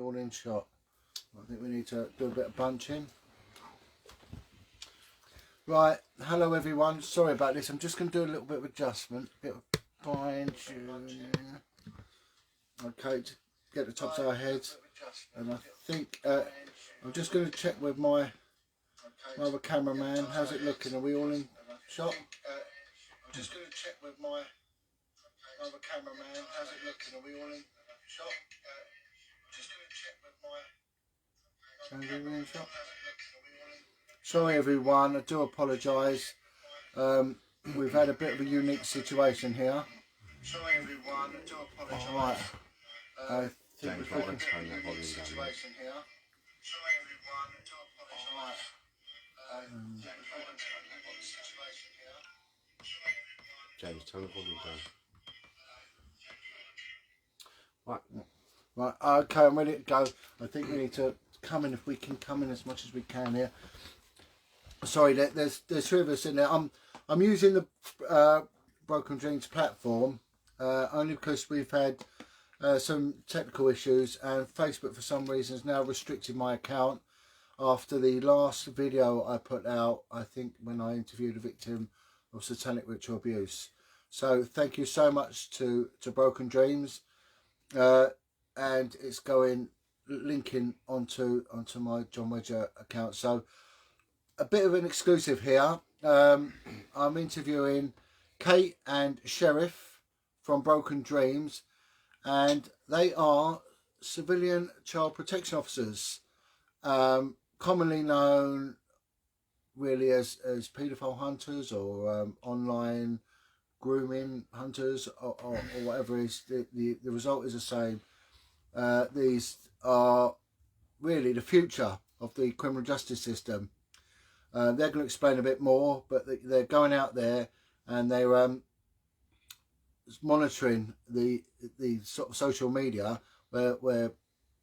all in shot. I think we need to do a bit of bunching. Right, hello everyone. Sorry about this. I'm just going to do a little bit of adjustment, a bit of fine tuning. Okay, to get the tops of our heads. And I think I'm just going to check with my other cameraman. How's it looking? Are we all in shot? I'm just going to check with my other cameraman. How's it looking? Are we all in shot? Just going to check with my cameraman. Shot? Sorry everyone, I do apologise. We've had a bit of a unique situation here. Sorry everyone, I do apologise. Right. I think we've got a unique situation here. Sorry everyone, I do apologise. James, turn the volume down. Right, okay, I'm ready to go. I think we need to come in, if we can come in as much as we can here. Sorry, there's three of us in there. I'm using the Broken Dreams platform only because we've had some technical issues, and Facebook for some reason has now restricted my account after the last video I put out, I think when I interviewed a victim of satanic ritual abuse. So thank you so much to Broken Dreams, and it's linking onto my John Wedger account. So a bit of an exclusive here. I'm interviewing Kate and Sheriff from Broken Dreams, and they are civilian child protection officers, commonly known really as paedophile hunters or online grooming hunters, or whatever is the result is the same. These are really the future of the criminal justice system. They're going to explain a bit more, but they're going out there and they're monitoring the sort of social media where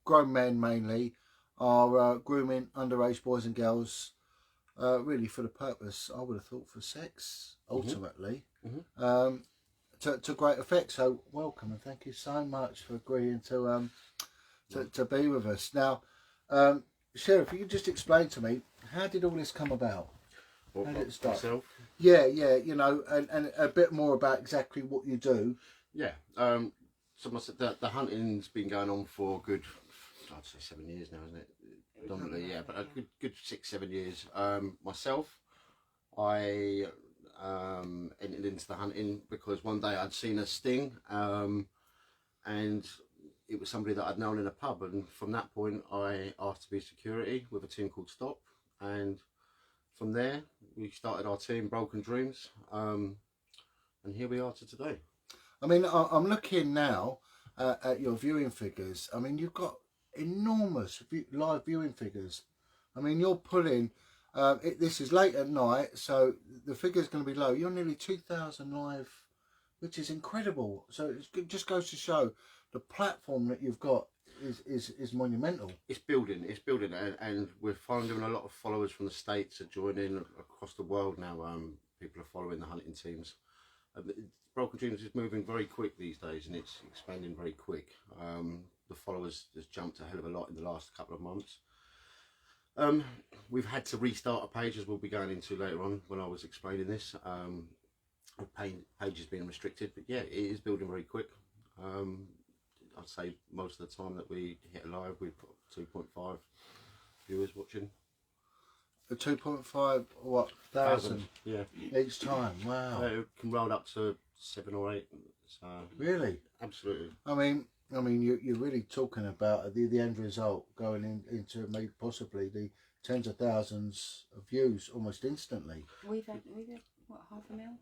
grown men mainly are grooming underage boys and girls, really for the purpose, I would have thought, for sex ultimately. To great effect. So welcome, and thank you so much for agreeing to be with us. Now, Sheriff, you could just explain to me, how did all this come about? How did it start? Myself? Yeah, you know, and a bit more about exactly what you do. Yeah, so the hunting's been going on for a good, I'd say 7 years now, isn't it? Predominantly, yeah, but a good 6-7 years. Myself, I entered into the hunting because one day I'd seen a sting, and it was somebody that I'd known in a pub, and from that point I asked to be security with a team called Stop, and from there we started our team, Broken Dreams, and here we are to today. I mean, I'm looking now at your viewing figures. I mean, you've got enormous live viewing figures. I mean, you're pulling, this is late at night, so the figure's going to be low. You're nearly 2,000 live, which is incredible. So it just goes to show the platform that you've got is monumental. It's building, and we're finding a lot of followers from the States are joining across the world now. People are following the hunting teams. Broken Dreams is moving very quick these days, and it's expanding very quick. The followers has jumped a hell of a lot in the last couple of months. We've had to restart a page, as we'll be going into later on when I was explaining this. The page has been restricted, but yeah, it is building very quick. I'd say most of the time that we hit a live, we've got 2.5 viewers watching. The 2.5 what thousand? Yeah, each time. Wow. It can roll up to 7 or 8. So really, absolutely. I mean, you're really talking about the end result going into maybe possibly the tens of thousands of views almost instantly. We've had what, 500,000?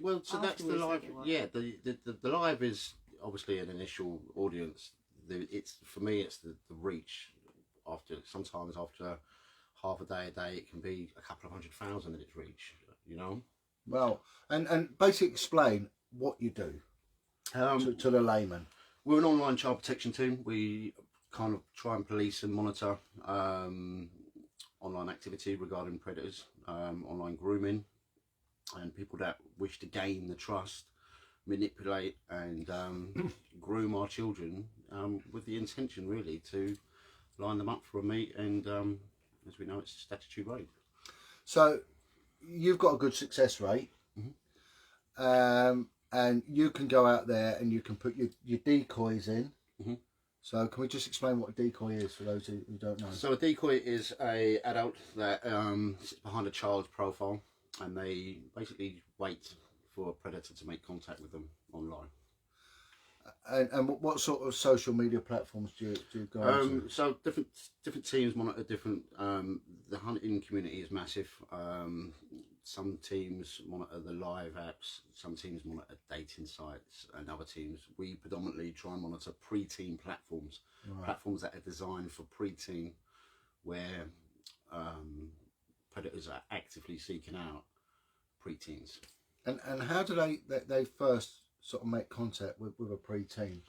Well, so that's the live. Yeah, the live is obviously an initial audience. It's for me, it's the reach. Sometimes after half a day, it can be a couple of 100,000 in its reach. You know. Well, and basically explain what you do to the layman. We're an online child protection team. We kind of try and police and monitor online activity regarding predators, online grooming, and people that wish to gain the trust, manipulate and groom our children with the intention really to line them up for a meet, and as we know, it's statutory rape. So you've got a good success rate, and you can go out there and you can put your decoys in. So can we just explain what a decoy is for those who don't know? So a decoy is a adult that sits behind a child's profile, and they basically wait for a predator to make contact with them online. And what sort of social media platforms do you go on to? So different teams monitor different. The hunting community is massive. Some teams monitor the live apps. Some teams monitor dating sites, and other teams, we predominantly try and monitor pre-teen platforms. Right. Platforms that are designed for pre-teen, where predators are actively seeking out pre-teens. And how do they first sort of make contact with a pre-teen?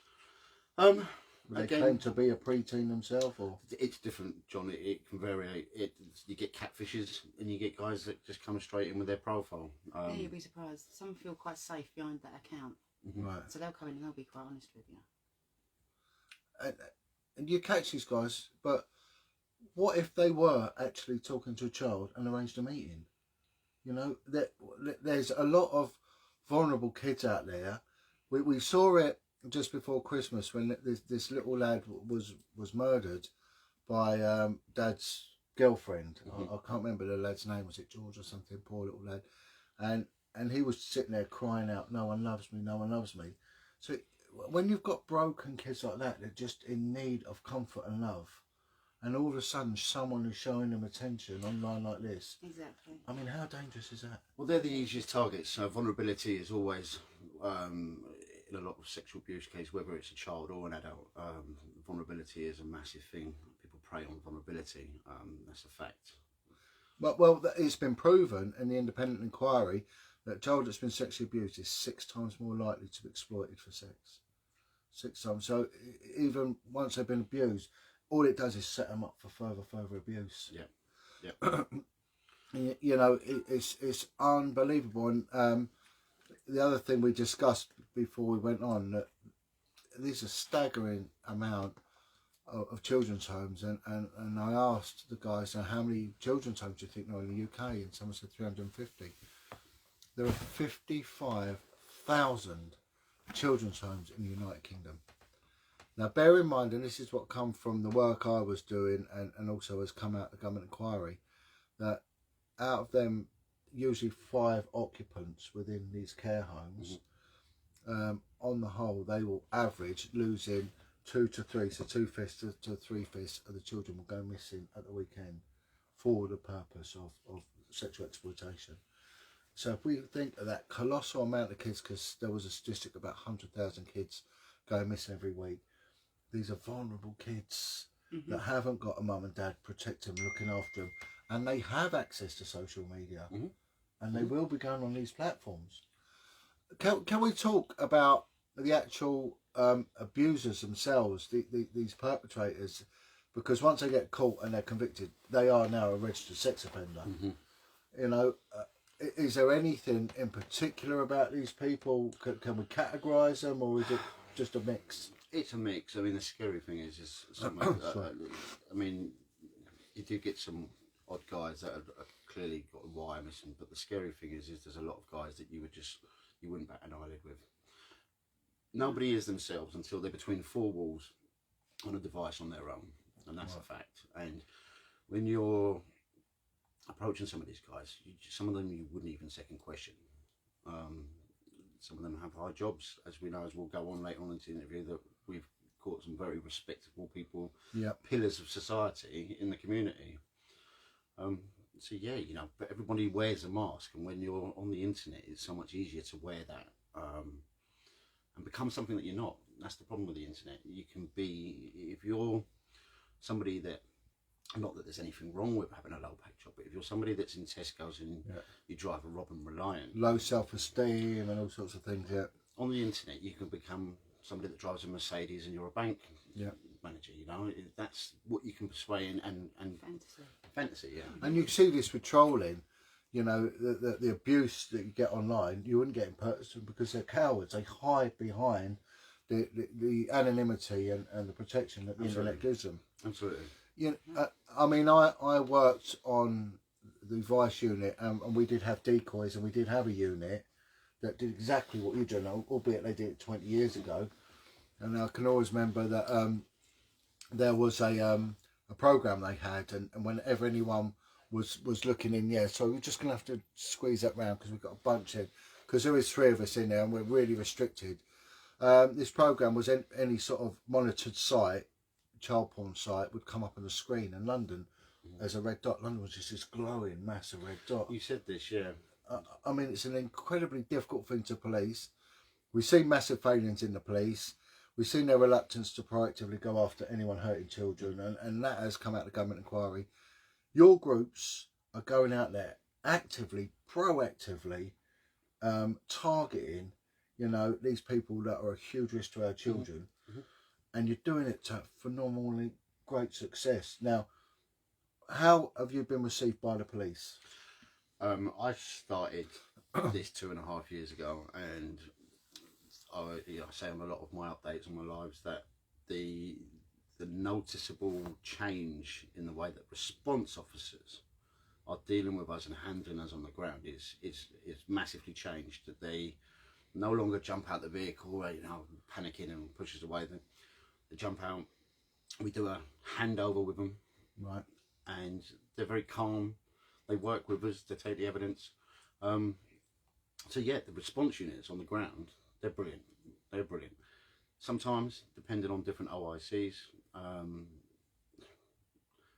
They claim to be a pre-teen themselves, or it's different, John. It can vary. You get catfishes, and you get guys that just come straight in with their profile. Yeah, you'd be surprised. Some feel quite safe behind that account, right? so they'll come in and they'll be quite honest with you. And you catch these guys, but what if they were actually talking to a child and arranged a meeting? You know, there's a lot of vulnerable kids out there. We saw it just before Christmas when this little lad was murdered by Dad's girlfriend. I can't remember the lad's name. Was it George or something? Poor little lad. And he was sitting there crying out, "No one loves me, no one loves me." So when you've got broken kids like that, they're just in need of comfort and love. And all of a sudden, someone is showing them attention online like this. Exactly. I mean, how dangerous is that? Well, they're the easiest targets. So vulnerability is always, in a lot of sexual abuse cases, whether it's a child or an adult, vulnerability is a massive thing. People prey on vulnerability. That's a fact. Well, it's been proven in the independent inquiry that a child that's been sexually abused is 6 times more likely to be exploited for sex. 6 times. So even once they've been abused, all it does is set them up for further abuse. Yeah. You know, it's unbelievable. And the other thing we discussed before we went on, that there's a staggering amount of children's homes, and I asked the guys, how many children's homes do you think there are in the UK? And someone said 350. There are 55,000 children's homes in the United Kingdom. Now, bear in mind, and this is what come from the work I was doing, and also has come out of the government inquiry, that out of them, usually 5 occupants within these care homes, on the whole, they will average losing 2 to 3, so 2/5 to 3/5 of the children will go missing at the weekend for the purpose of sexual exploitation. So if we think of that colossal amount of kids, because there was a statistic about 100,000 kids going missing every week, these are vulnerable kids that haven't got a mum and dad protecting them, looking after them, and they have access to social media, and they will be going on these platforms. Can we talk about the actual abusers themselves, these perpetrators? Because once they get caught and they're convicted, they are now a registered sex offender. You know, is there anything in particular about these people? Can we categorise them, or is it just a mix? It's a mix. I mean, the scary thing is something. I mean, you do get some odd guys that are clearly got a wire missing, but the scary thing is there's a lot of guys that you wouldn't bat an eyelid with. Nobody is themselves until they're between 4 walls on a device on their own, and that's a fact. And when you're approaching some of these guys, some of them you wouldn't even second question. Some of them have high jobs, as we know, as we'll go on later on into the interview, that we've caught some very respectable people, pillars of society in the community. So yeah, you know, but everybody wears a mask, and when you're on the internet, it's so much easier to wear that and become something that you're not. That's the problem with the internet. You can be, if you're somebody that, not that there's anything wrong with having a low paid job, but if you're somebody that's in Tesco's and you drive a Robin Reliant, low self-esteem and all sorts of things, on the internet you can become somebody that drives a Mercedes and you're a bank manager. You know, that's what you can persuade and Fantasy. fantasy. Yeah. And you see this with trolling. you know, the abuse that you get online, you wouldn't get in person because they're cowards. They hide behind the anonymity and the protection that the internet gives them. Absolutely. You know, I mean, I worked on the Vice unit, and we did have decoys, and we did have a unit that did exactly what you're doing, albeit they did it 20 years ago. And I can always remember that there was a program they had, and whenever anyone was looking in, yeah, so we're just going to have to squeeze that round because we've got a bunch in, because there is 3 of us in there and we're really restricted. This program was any sort of monitored site, child porn site, would come up on the screen in London as a red dot. London was just this glowing massive red dot. You said this, yeah. I mean, it's an incredibly difficult thing to police. We've seen massive failings in the police. We've seen their reluctance to proactively go after anyone hurting children, and that has come out of the government inquiry. Your groups are going out there actively, proactively, targeting, you know, these people that are a huge risk to our children, and you're doing it to phenomenally great success. Now, how have you been received by the police? I started this 2.5 years ago, and I say on a lot of my updates on my lives that the noticeable change in the way that response officers are dealing with us and handling us on the ground is massively changed. That they no longer jump out the vehicle, you know, panicking and push us away. They jump out. We do a handover with them, Right. and they're very calm. They work with us to take the evidence. So yeah, the response units on the ground, they're brilliant. They're brilliant. Sometimes, depending on different OICs,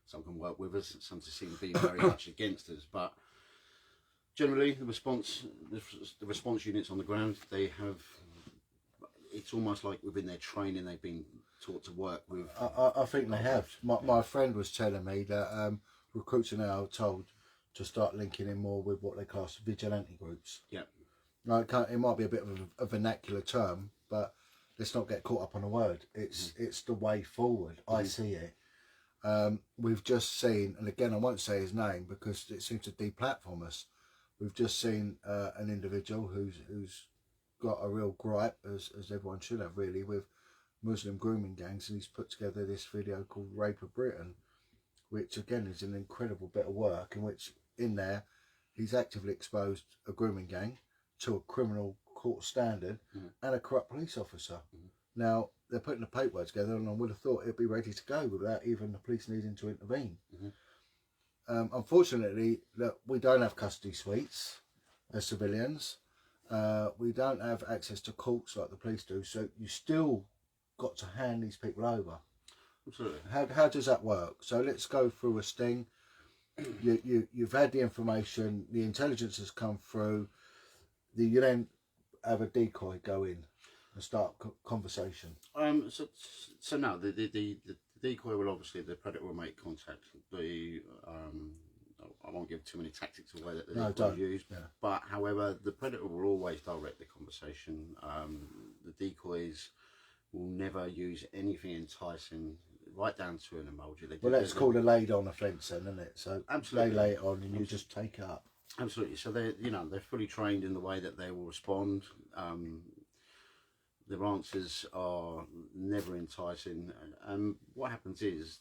some can work with us, some seem to be very much against us. But generally, the response units on the ground, they have. It's almost like within their training, they've been taught to work with. I think they have. My friend was telling me that recruits are now told to start linking in more with what they class vigilante groups. Yeah. Like, it might be a bit of a vernacular term, but let's not get caught up on a word. It's the way forward. I see it. We've just seen, and again, I won't say his name because it seems to deplatform us. We've just seen an individual who's got a real gripe, as everyone should have really, with Muslim grooming gangs, and he's put together this video called Rape of Britain, which again is an incredible bit of work, in which in there he's actively exposed a grooming gang to a criminal court standard and a corrupt police officer. Now they're putting the paperwork together, and I would have thought it'd be ready to go without even the police needing to intervene. Unfortunately, look, we don't have custody suites as civilians. We don't have access to courts like the police do, so you still got to hand these people over. Absolutely. How does that work? So let's go through a sting. You've had the information, the intelligence has come through. You then have a decoy go in and start conversation. So no, the decoy will obviously, the predator will make contact. I won't give too many tactics away that the decoy will use, but however, the predator will always direct the conversation. The decoys will never use anything enticing, right down to an emoji. Well, that's called a laid on offence then, isn't it? So absolutely, they lay it on and you just take it up. Absolutely. So they're fully trained in the way that they will respond. Their answers are never enticing. And what happens is,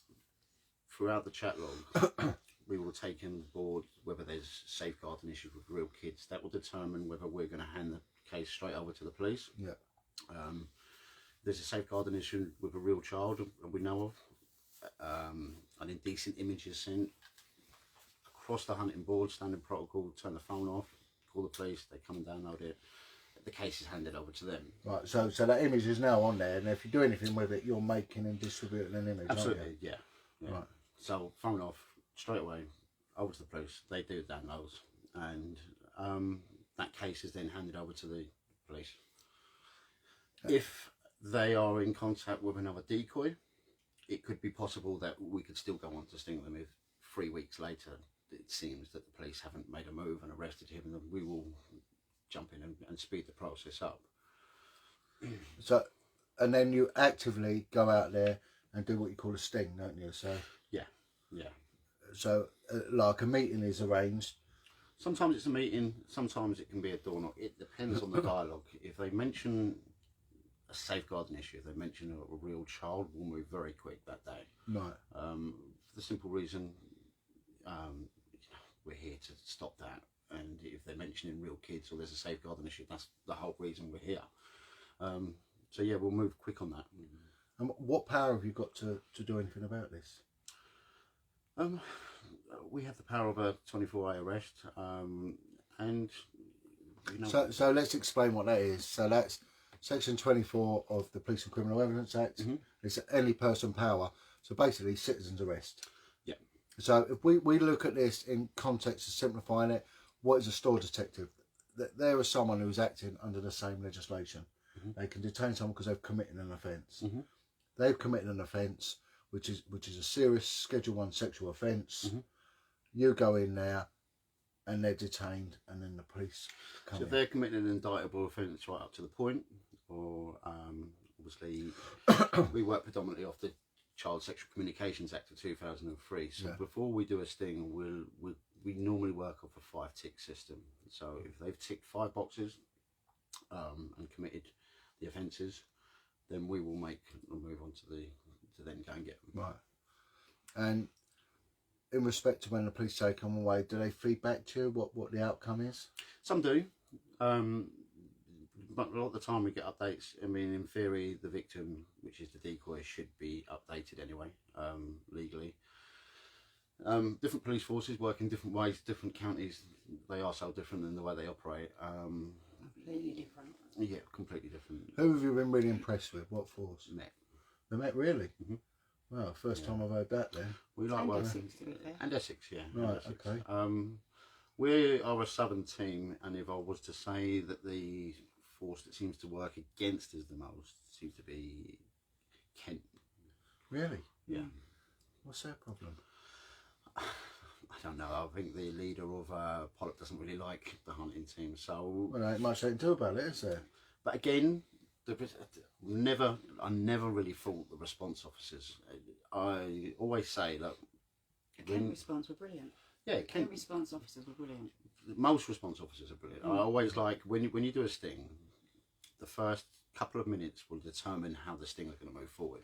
throughout the chat log, we will take on board whether there's safeguarding issues with real kids. That will determine whether we're going to hand the case straight over to the police. Yeah. There's a safeguarding issue with a real child we know of. An indecent image is sent. Across the hunting board, standard protocol, turn the phone off, call the police, they come and download it. The case is handed over to them. Right, so that image is now on there, and if you do anything with it, you're making and distributing an image. Absolutely, yeah. Right. So phone off, straight away, over to the police. They do downloads, and that case is then handed over to the police. If they are in contact with another decoy, it could be possible that we could still go on to sting them if 3 weeks later it seems that the police haven't made a move and arrested him, and then we will jump in and speed the process up. So, and then you actively go out there and do what you call a sting, don't you? So yeah. So like a meeting is arranged. Sometimes it's a meeting, sometimes it can be a door knock. It depends on the dialogue. If they mention a safeguarding issue, if they mention a real child, we'll move very quick that day. Right. For the simple reason, we're here to stop that. And if they're mentioning real kids or there's a safeguarding issue, that's the whole reason we're here. So yeah, we'll move quick on that. And what power have you got to do anything about this? We have the power of a 24-hour arrest, and you know. So let's explain what that is. So that's Section 24 of the Police and Criminal Evidence Act. It's any person power. So basically, citizens arrest. Yeah. So if we look at this in context of simplifying it, what is a store detective? There is someone who's acting under the same legislation. They can detain someone because they've committed an offence. They've committed an offence, which is a serious Schedule 1 sexual offence. You go in there, and they're detained, and then the police come So in. if they're committing an indictable offence right up to the point, or obviously we work predominantly off the Child Sexual Communications Act of 2003. So before we do a sting, we normally work off a 5-tick system. So if they've ticked 5 boxes and committed the offences, then we will make a move on to then go and get them. Right. And in respect to when the police take them away, do they feed back to you what the outcome is? Some do. But a lot of the time we get updates. I mean, in theory, the victim, which is the decoy, should be updated anyway, legally. Different police forces work in different ways, different counties, they are so different in the way they operate. Completely different. Yeah, completely different. Who have you been really impressed with? What force? Met. The Met, really? Well, first time I've heard that then. We like And working. Essex, to be fair. And Essex, yeah. and Right, Essex. okay. We are a southern team, and if I was to say that the force that seems to work against us the most seems to be Kent. Really? Yeah. What's their problem? I don't know. I think the leader of Pollock doesn't really like the hunting team. So, Well, there ain't much they can do about it, is there? but again, I never really fault the response officers. I always say, look, The Kent response were brilliant. yeah, Kent response officers were brilliant. most response officers are brilliant. I always like when you do a sting, the first couple of minutes will determine how the sting is going to move forward.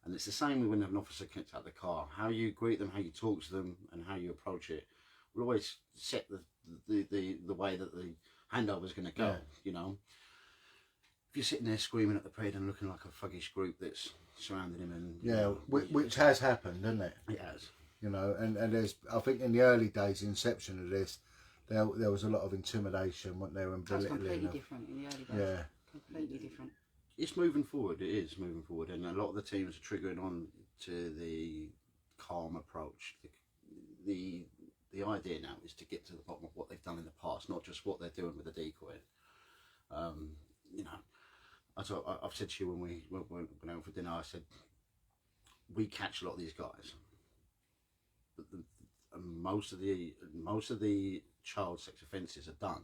And it's the same when an officer gets out of the car. How you greet them, how you talk to them, and how you approach it will always set the way that the handover is going to go. Yeah. You know, if you're sitting there screaming at the pred and looking like a thuggish group that's surrounding him, and Yeah, which has happened, hasn't it? it has. You know, and there's, I think in the early days, the inception of this, there was a lot of intimidation, weren't there, and That was belittling completely of, different in the early days. yeah. Completely different. It's moving forward. It is moving forward, and a lot of the teams are triggering on to the calm approach. The idea now is to get to the bottom of what they've done in the past, not just what they're doing with the decoy. You know, I've said to you when we went out for dinner, I said we catch a lot of these guys, but most of the child sex offences are done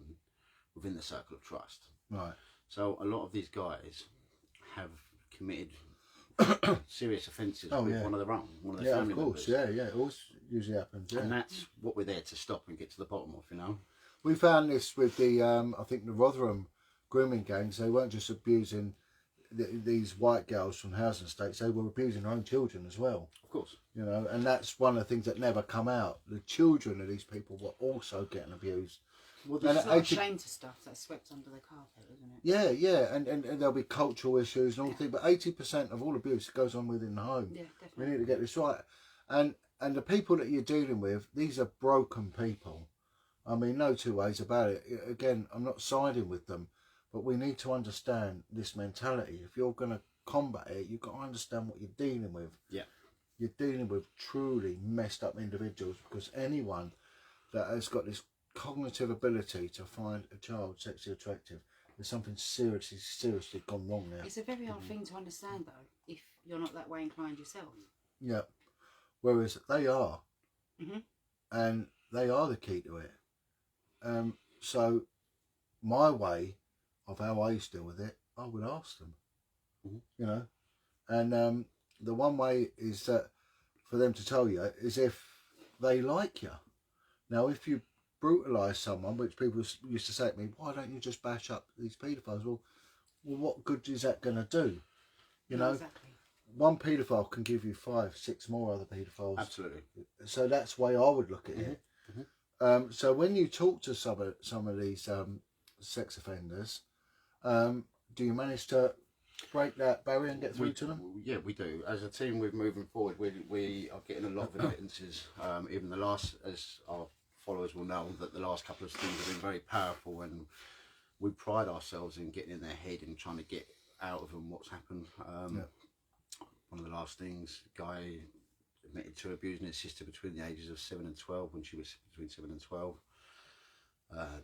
within the circle of trust. Right. So a lot of these guys have committed serious offences Oh, with yeah. one of their own, one of their Yeah, family of course. members. Yeah, it always usually happens. Yeah. And that's what we're there to stop and get to the bottom of, you know. We found this with the, I think the Rotherham grooming gangs. They weren't just abusing these white girls from housing estates; they were abusing their own children as well. Of course. You know, and that's one of the things that never come out. The children of these people were also getting abused. Well, And There's a lot of shame to stuff that's swept under the carpet, isn't it? Yeah, yeah, and there'll be cultural issues and all things, but 80% of all abuse goes on within the home. Yeah, We definitely. need to get this right. And the people that you're dealing with, these are broken people. I mean, no two ways about it. Again, I'm not siding with them, but we need to understand this mentality. If you're going to combat it, you've got to understand what you're dealing with. Yeah. You're dealing with truly messed up individuals, because anyone that has got this cognitive ability to find a child sexually attractive, there's something seriously gone wrong there. It's a very hard thing to understand, though, if you're not that way inclined yourself. Yeah. Whereas they are. Mhm. And they are the key to it. So my way of how I used to deal with it, I would ask them. You know? And the one way is that for them to tell you is if they like you. Now, if you brutalise someone, which people used to say to me, why don't you just bash up these paedophiles? Well, what good is that going to do? You know, exactly. one paedophile can give you 5, 6 more other paedophiles. Absolutely. So that's the way I would look at it. So when you talk to some of these sex offenders, do you manage to break that barrier and get through to them? Yeah, we do. As a team, we're moving forward. We are getting a lot of admittances. Even the last, as our followers will know, that the last couple of things have been very powerful, and we pride ourselves in getting in their head and trying to get out of them what's happened. One of the last things, guy admitted to abusing his sister between the ages of 7 and 12 when she was between 7 and 12.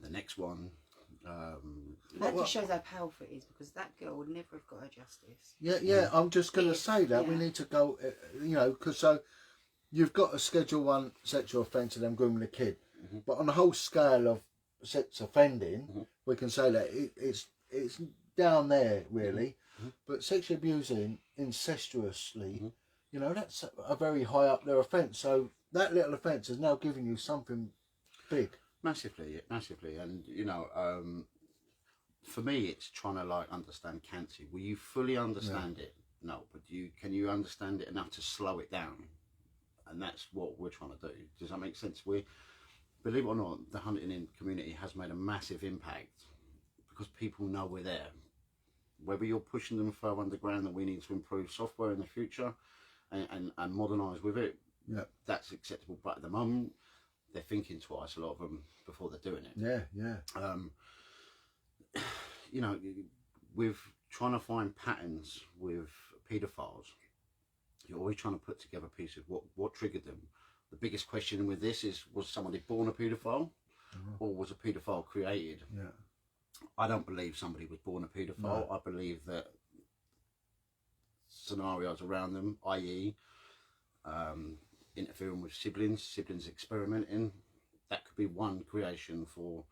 The next one. That just shows how powerful it is, because that girl would never have got her justice. Yeah. I'm just going to say that we need to go. You know, because so you've got a Schedule 1 sexual offence and them grooming a kid, but on the whole scale of sex offending, we can say that it's down there really. But sexually abusing incestuously, you know, that's a very high up there offence. So that little offence is now giving you something big. Massively, and you know, for me, it's trying to like understand cancer. Will you fully understand it? No, but can you understand it enough to slow it down? And that's what we're trying to do. Does that make sense? We, believe it or not, the hunting in community has made a massive impact because people know we're there. Whether you're pushing them further underground, that we need to improve software in the future and modernise with it, that's acceptable. But at the moment, they're thinking twice, a lot of them, before they're doing it. Yeah. You know, with trying to find patterns with paedophiles, you're always trying to put together a piece of what triggered them. The biggest question with this is, was somebody born a paedophile or was a paedophile created? Yeah. I don't believe somebody was born a paedophile. No. I believe that scenarios around them, i.e. interfering with siblings experimenting, that could be one creation for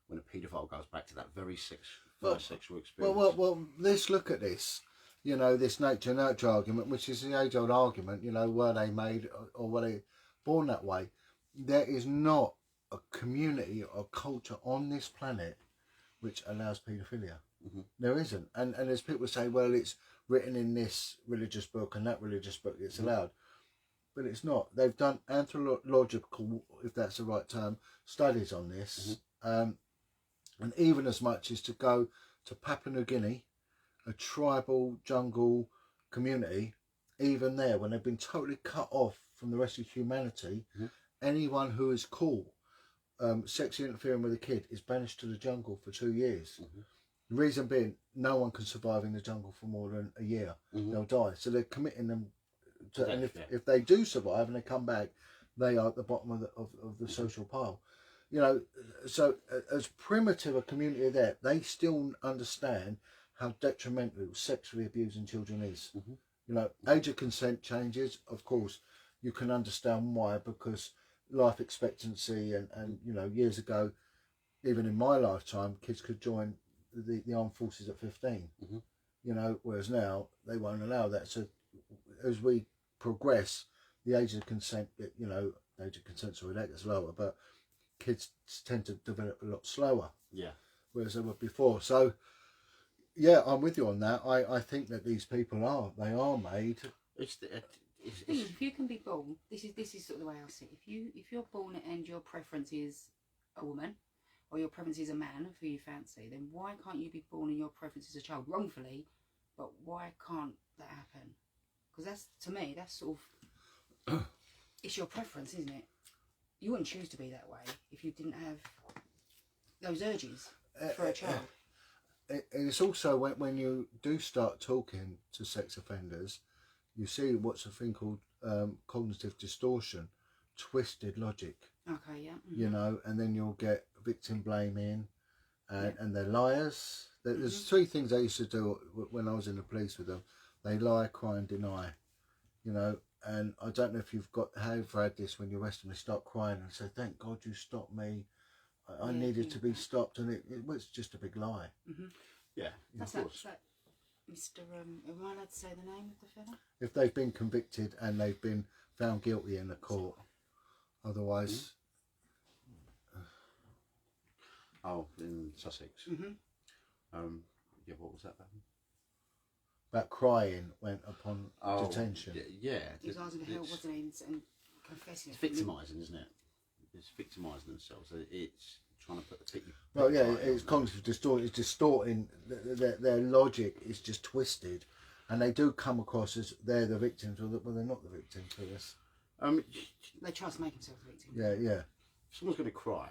when a paedophile goes back to that very sexual experience. Well, let's look at this. You know, this nature-nurture argument, which is the age-old argument, you know, were they made or were they born that way? There is not a community or culture on this planet which allows paedophilia. There isn't. And as people say, well, it's written in this religious book and that religious book, it's allowed. But it's not. They've done anthropological, if that's the right term, studies on this. And even as much as to go to Papua New Guinea, a tribal jungle community, even there, when they've been totally cut off from the rest of humanity, anyone who is caught sexually interfering with a kid is banished to the jungle for 2 years. The reason being, no one can survive in the jungle for more than a year. They'll die. So they're committing them to, and if they do survive and they come back, they are at the bottom of the social pile. You know, so as primitive a community there, they still understand how detrimental sexually abusing children is. You know, age of consent changes, of course, you can understand why, because life expectancy and you know, years ago, even in my lifetime, kids could join the armed forces at 15. You know, whereas now they won't allow that. So as we progress, the age of consent, you know, age of consent, sorry, that gets lower, but kids tend to develop a lot slower. Whereas they were before. So yeah, I'm with you on that. I think that these people are made. If you can be born, this is sort of the way I see it. If you're born and your preference is a woman, or your preference is a man who you fancy, then why can't you be born and your preference is a child wrongfully? But why can't that happen? Because that's, to me, that's sort of it's your preference, isn't it? You wouldn't choose to be that way if you didn't have those urges for a child. It's also when you do start talking to sex offenders, you see what's a thing called cognitive distortion, twisted logic. Okay, yeah. You know, and then you'll get victim blaming, and they're liars. There's three things I used to do when I was in the police with them. They lie, cry, and deny. You know, and I don't know if you've had this when you arrest them, they start crying and say, "Thank God you stopped me. I needed to be stopped," and it was just a big lie. Yeah, that's that Mr. Am I allowed to say the name of the fella? If they've been convicted and they've been found guilty in the court, otherwise. Oh, in Sussex. Mm-hmm. Yeah, what was that about? About crying went upon detention. Yeah. He was asking for help, wasn't he? And confessing. It's victimising, isn't it? It's victimising themselves. It's trying to put the pity. Well, yeah, it's constantly distorting. It's distorting. Their logic is just twisted, and they do come across as they're the victims, well, they're not the victims for this. They try to make themselves a victim. Yeah, yeah. If someone's going to cry,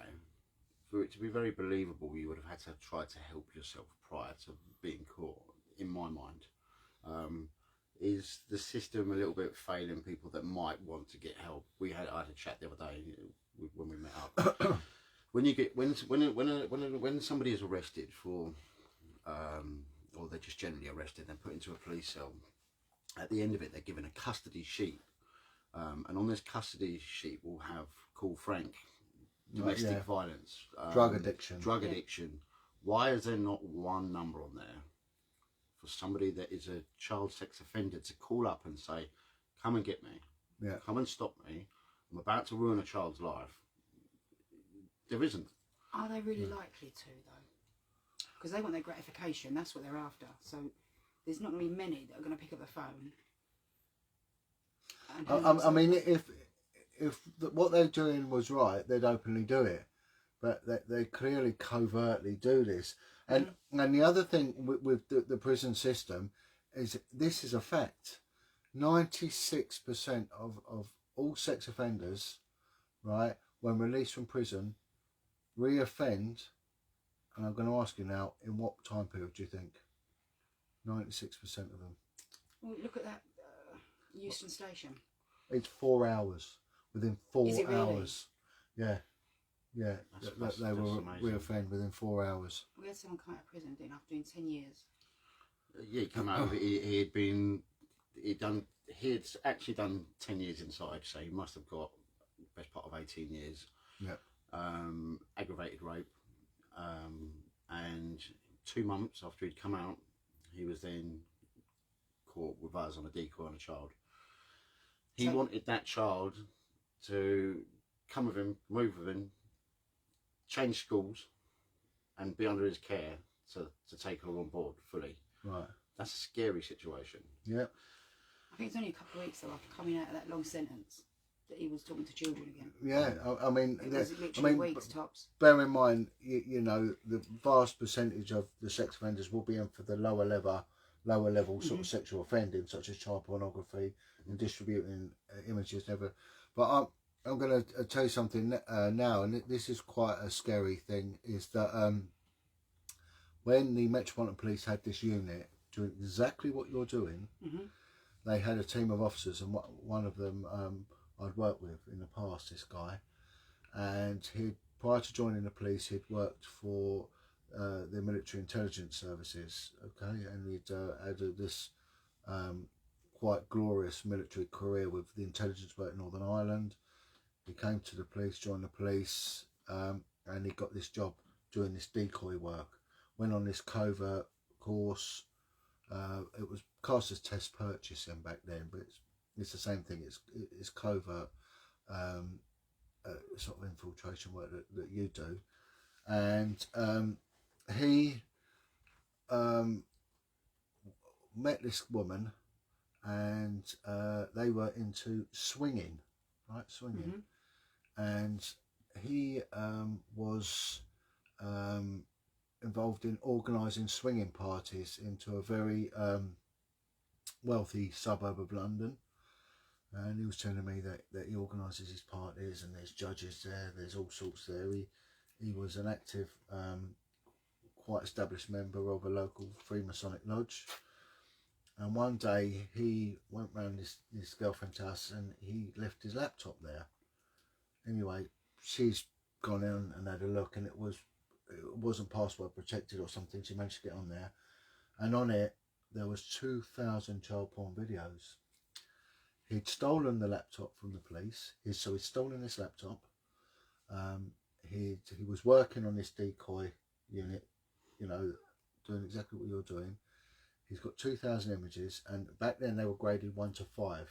for it to be very believable, you would have had to try to help yourself prior to being caught. In my mind, is the system a little bit failing people that might want to get help? I had a chat the other day when we met up. when somebody is arrested for, or they're just generally arrested, they're put into a police cell. At the end of it, they're given a custody sheet, and on this custody sheet will have call Frank, domestic violence, drug addiction. Drug addiction. Why is there not one number on there for somebody that is a child sex offender to call up and say, "Come and get me. Yeah. Come and stop me. I'm about to ruin a child's life." There isn't. Are they really likely to, though? Because they want their gratification. That's what they're after. So there's not going to be many that are going to pick up the phone. I mean, if what they're doing was right, they'd openly do it, but they clearly covertly do this. And and the other thing with the prison system is this is a fact. 96% of all sex offenders, right, when released from prison, re-offend. And I'm going to ask you now, in what time period do you think? 96% of them. Well, look at that Euston Station. It's 4 hours. Within 4 Is it really? hours. Yeah. Yeah. They were amazing. re-offend within 4 hours. We had someone come out of prison, didn't after doing 10 years. Yeah, he came out of it. He'd actually done 10 years inside, so he must have got the best part of 18 years. Yeah. Aggravated rape. And 2 months after he'd come out, he was then caught with us on a decoy on a child. He wanted that child to come with him, move with him, change schools, and be under his care to take her on board fully. Right. That's a scary situation. Yeah. I think it's only a couple of weeks though after coming out of that long sentence that he was talking to children again. Yeah. I mean, It was literally weeks tops. bear in mind, you know, the vast percentage of the sex offenders will be in for the lower level sort of sexual offending, such as child pornography and distributing images. But I'm going to tell you something now, and this is quite a scary thing, is that when the Metropolitan Police had this unit doing exactly what you're doing, they had a team of officers, and one of them I'd worked with in the past, this guy, and prior to joining the police, he'd worked for the military intelligence services, okay, and he'd had this quite glorious military career with the intelligence work in Northern Ireland. He came to the police, joined the police, and he got this job doing this decoy work. Went on this covert course. It was classed as test purchasing back then, but it's the same thing. It's covert sort of infiltration work that you do. And he met this woman, and they were into swinging, right? Swinging. And he was involved in organising swinging parties into a very wealthy suburb of London. And he was telling me that he organises his parties, and there's judges there, there's all sorts there. He was an active, quite established member of a local Freemasonic lodge. And one day he went round his girlfriend's house, and he left his laptop there. Anyway, she's gone in and had a look, and it wasn't password protected or something. She managed to get on there, and on it there was 2,000 child porn videos. He'd stolen the laptop from the police. So he'd stolen this laptop. He was working on this decoy unit, you know, doing exactly what you're doing. He's got 2,000 images, and back then they were graded 1 to 5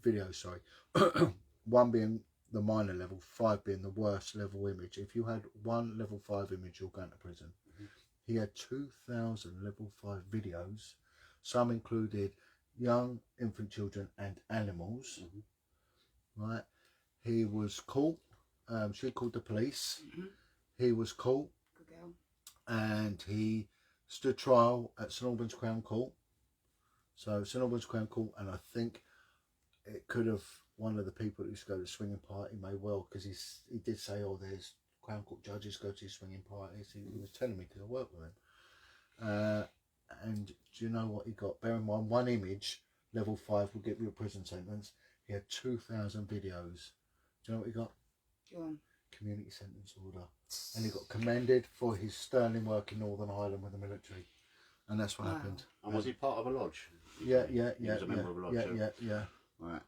videos. Sorry, one being the minor level, 5 being the worst level image. If you had one level 5 image, you're going to prison. He had 2,000 level 5 videos. Some included young infant children and animals. Right? He was caught. She called the police. He was caught. Good girl. And he stood trial at St Albans Crown Court. So St Albans Crown Court, and I think it could have, one of the people who used to go to the swinging party may well, because he did say, oh, there's Crown Court judges go to his swinging parties. He was telling me because I work with him. And do you know what he got? Bear in mind, one image, level 5, will get you a prison sentence. He had 2,000 videos. Do you know what he got? Go on. Community sentence order. And he got commended for his sterling work in Northern Ireland with the military. And that's what happened. And was he part of a lodge? Yeah. He was a member of a lodge. Yeah. Right.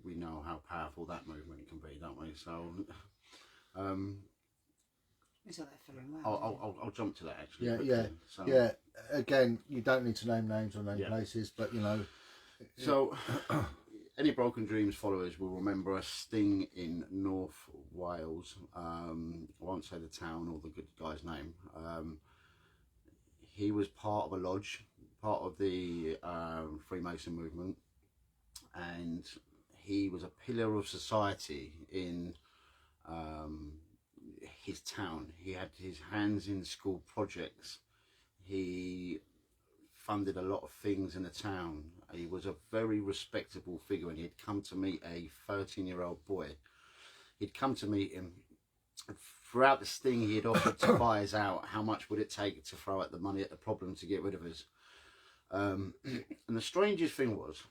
We know how powerful that movement can be, don't we? So, We saw that fella in Wales. I'll jump to that actually. Yeah. quickly. So, Yeah. Again, you don't need to name names or name places, but you know. So, any Broken Dreams followers will remember a sting in North Wales. I won't say the town or the good guy's name. He was part of a lodge, part of the Freemason movement, and he was a pillar of society in his town. He had his hands in school projects. He funded a lot of things in the town. He was a very respectable figure, and he'd come to meet a 13-year-old boy. He'd come to meet him. Throughout the sting, he had offered to buy us out. How much would it take to throw out the money at the problem to get rid of us? And the strangest thing was,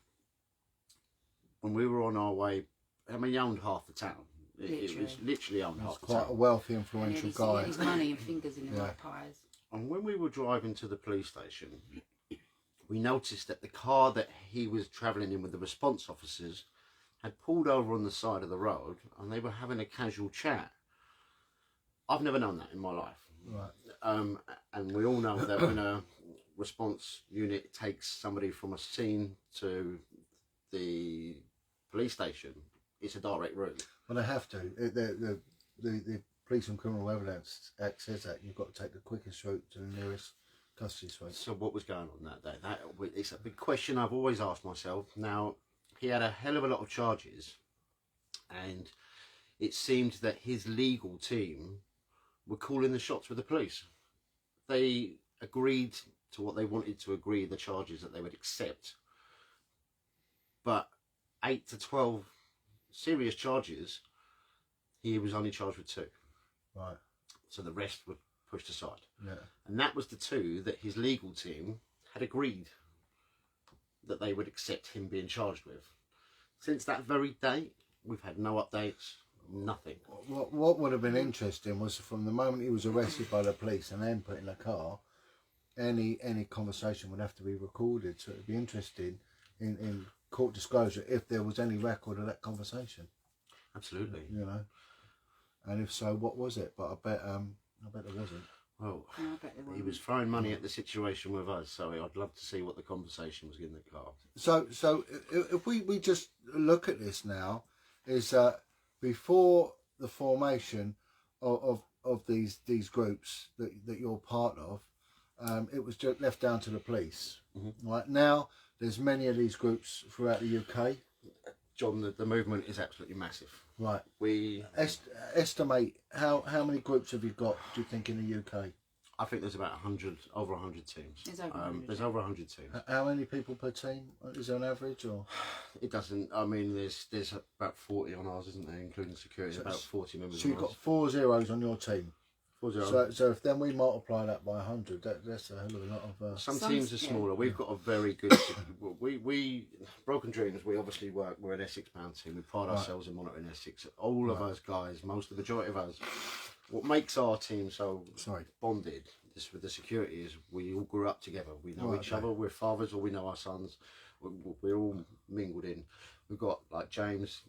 when we were on our way, I mean, he owned half the town. It was literally owned half the town. Quite a wealthy, influential guy. He had his money and fingers in the right pies. And when we were driving to the police station, we noticed that the car that he was travelling in with the response officers had pulled over on the side of the road, and they were having a casual chat. I've never known that in my life. Right. And we all know that when a response unit takes somebody from a scene to the police station, it's a direct route. Well, they have to. The Police and Criminal Evidence Act says that you've got to take the quickest route to the nearest custody suite. So what was going on that day? It's a big question I've always asked myself. Now, he had a hell of a lot of charges, and it seemed that his legal team were calling the shots with the police. They agreed to what they wanted to agree, the charges that they would accept. But 8 to 12 serious charges, he was only charged with 2. Right. So the rest were pushed aside. Yeah. And that was the 2 that his legal team had agreed that they would accept him being charged with. Since that very date, we've had no updates, nothing. What would have been interesting was from the moment he was arrested by the police and then put in a car, any conversation would have to be recorded. So it'd be interesting in court disclosure if there was any record of that conversation. Absolutely. You know, and if so, what was it? But I bet there wasn't. Well, Yeah, I bet there he was throwing money at the situation with us, so I'd love to see what the conversation was in the car. So if we just look at this now, is before the formation of these groups that you're part of, it was just left down to the police. Right now, there's many of these groups throughout the UK. John, the movement is absolutely massive. Right. We estimate how many groups have you got? Do you think in the UK? I think there's about over 100 teams. There's over 100. Teams. How many people per team? Is there an average or? It doesn't. I mean, there's about 40 on ours, isn't there, including security? About 40 members. So you've got 4 zeros on your team. 4-0. So if then we multiply that by 100, that's a hell of a lot of. Some teams are smaller. We've got a very good. we Broken Dreams. We obviously we're an Essex bound team. We pride ourselves in monitoring Essex. All of us guys, the majority of us. What makes our team so bonded with the security is we all grew up together. We know each other. We're fathers, or we know our sons. We're all mingled in. We've got like James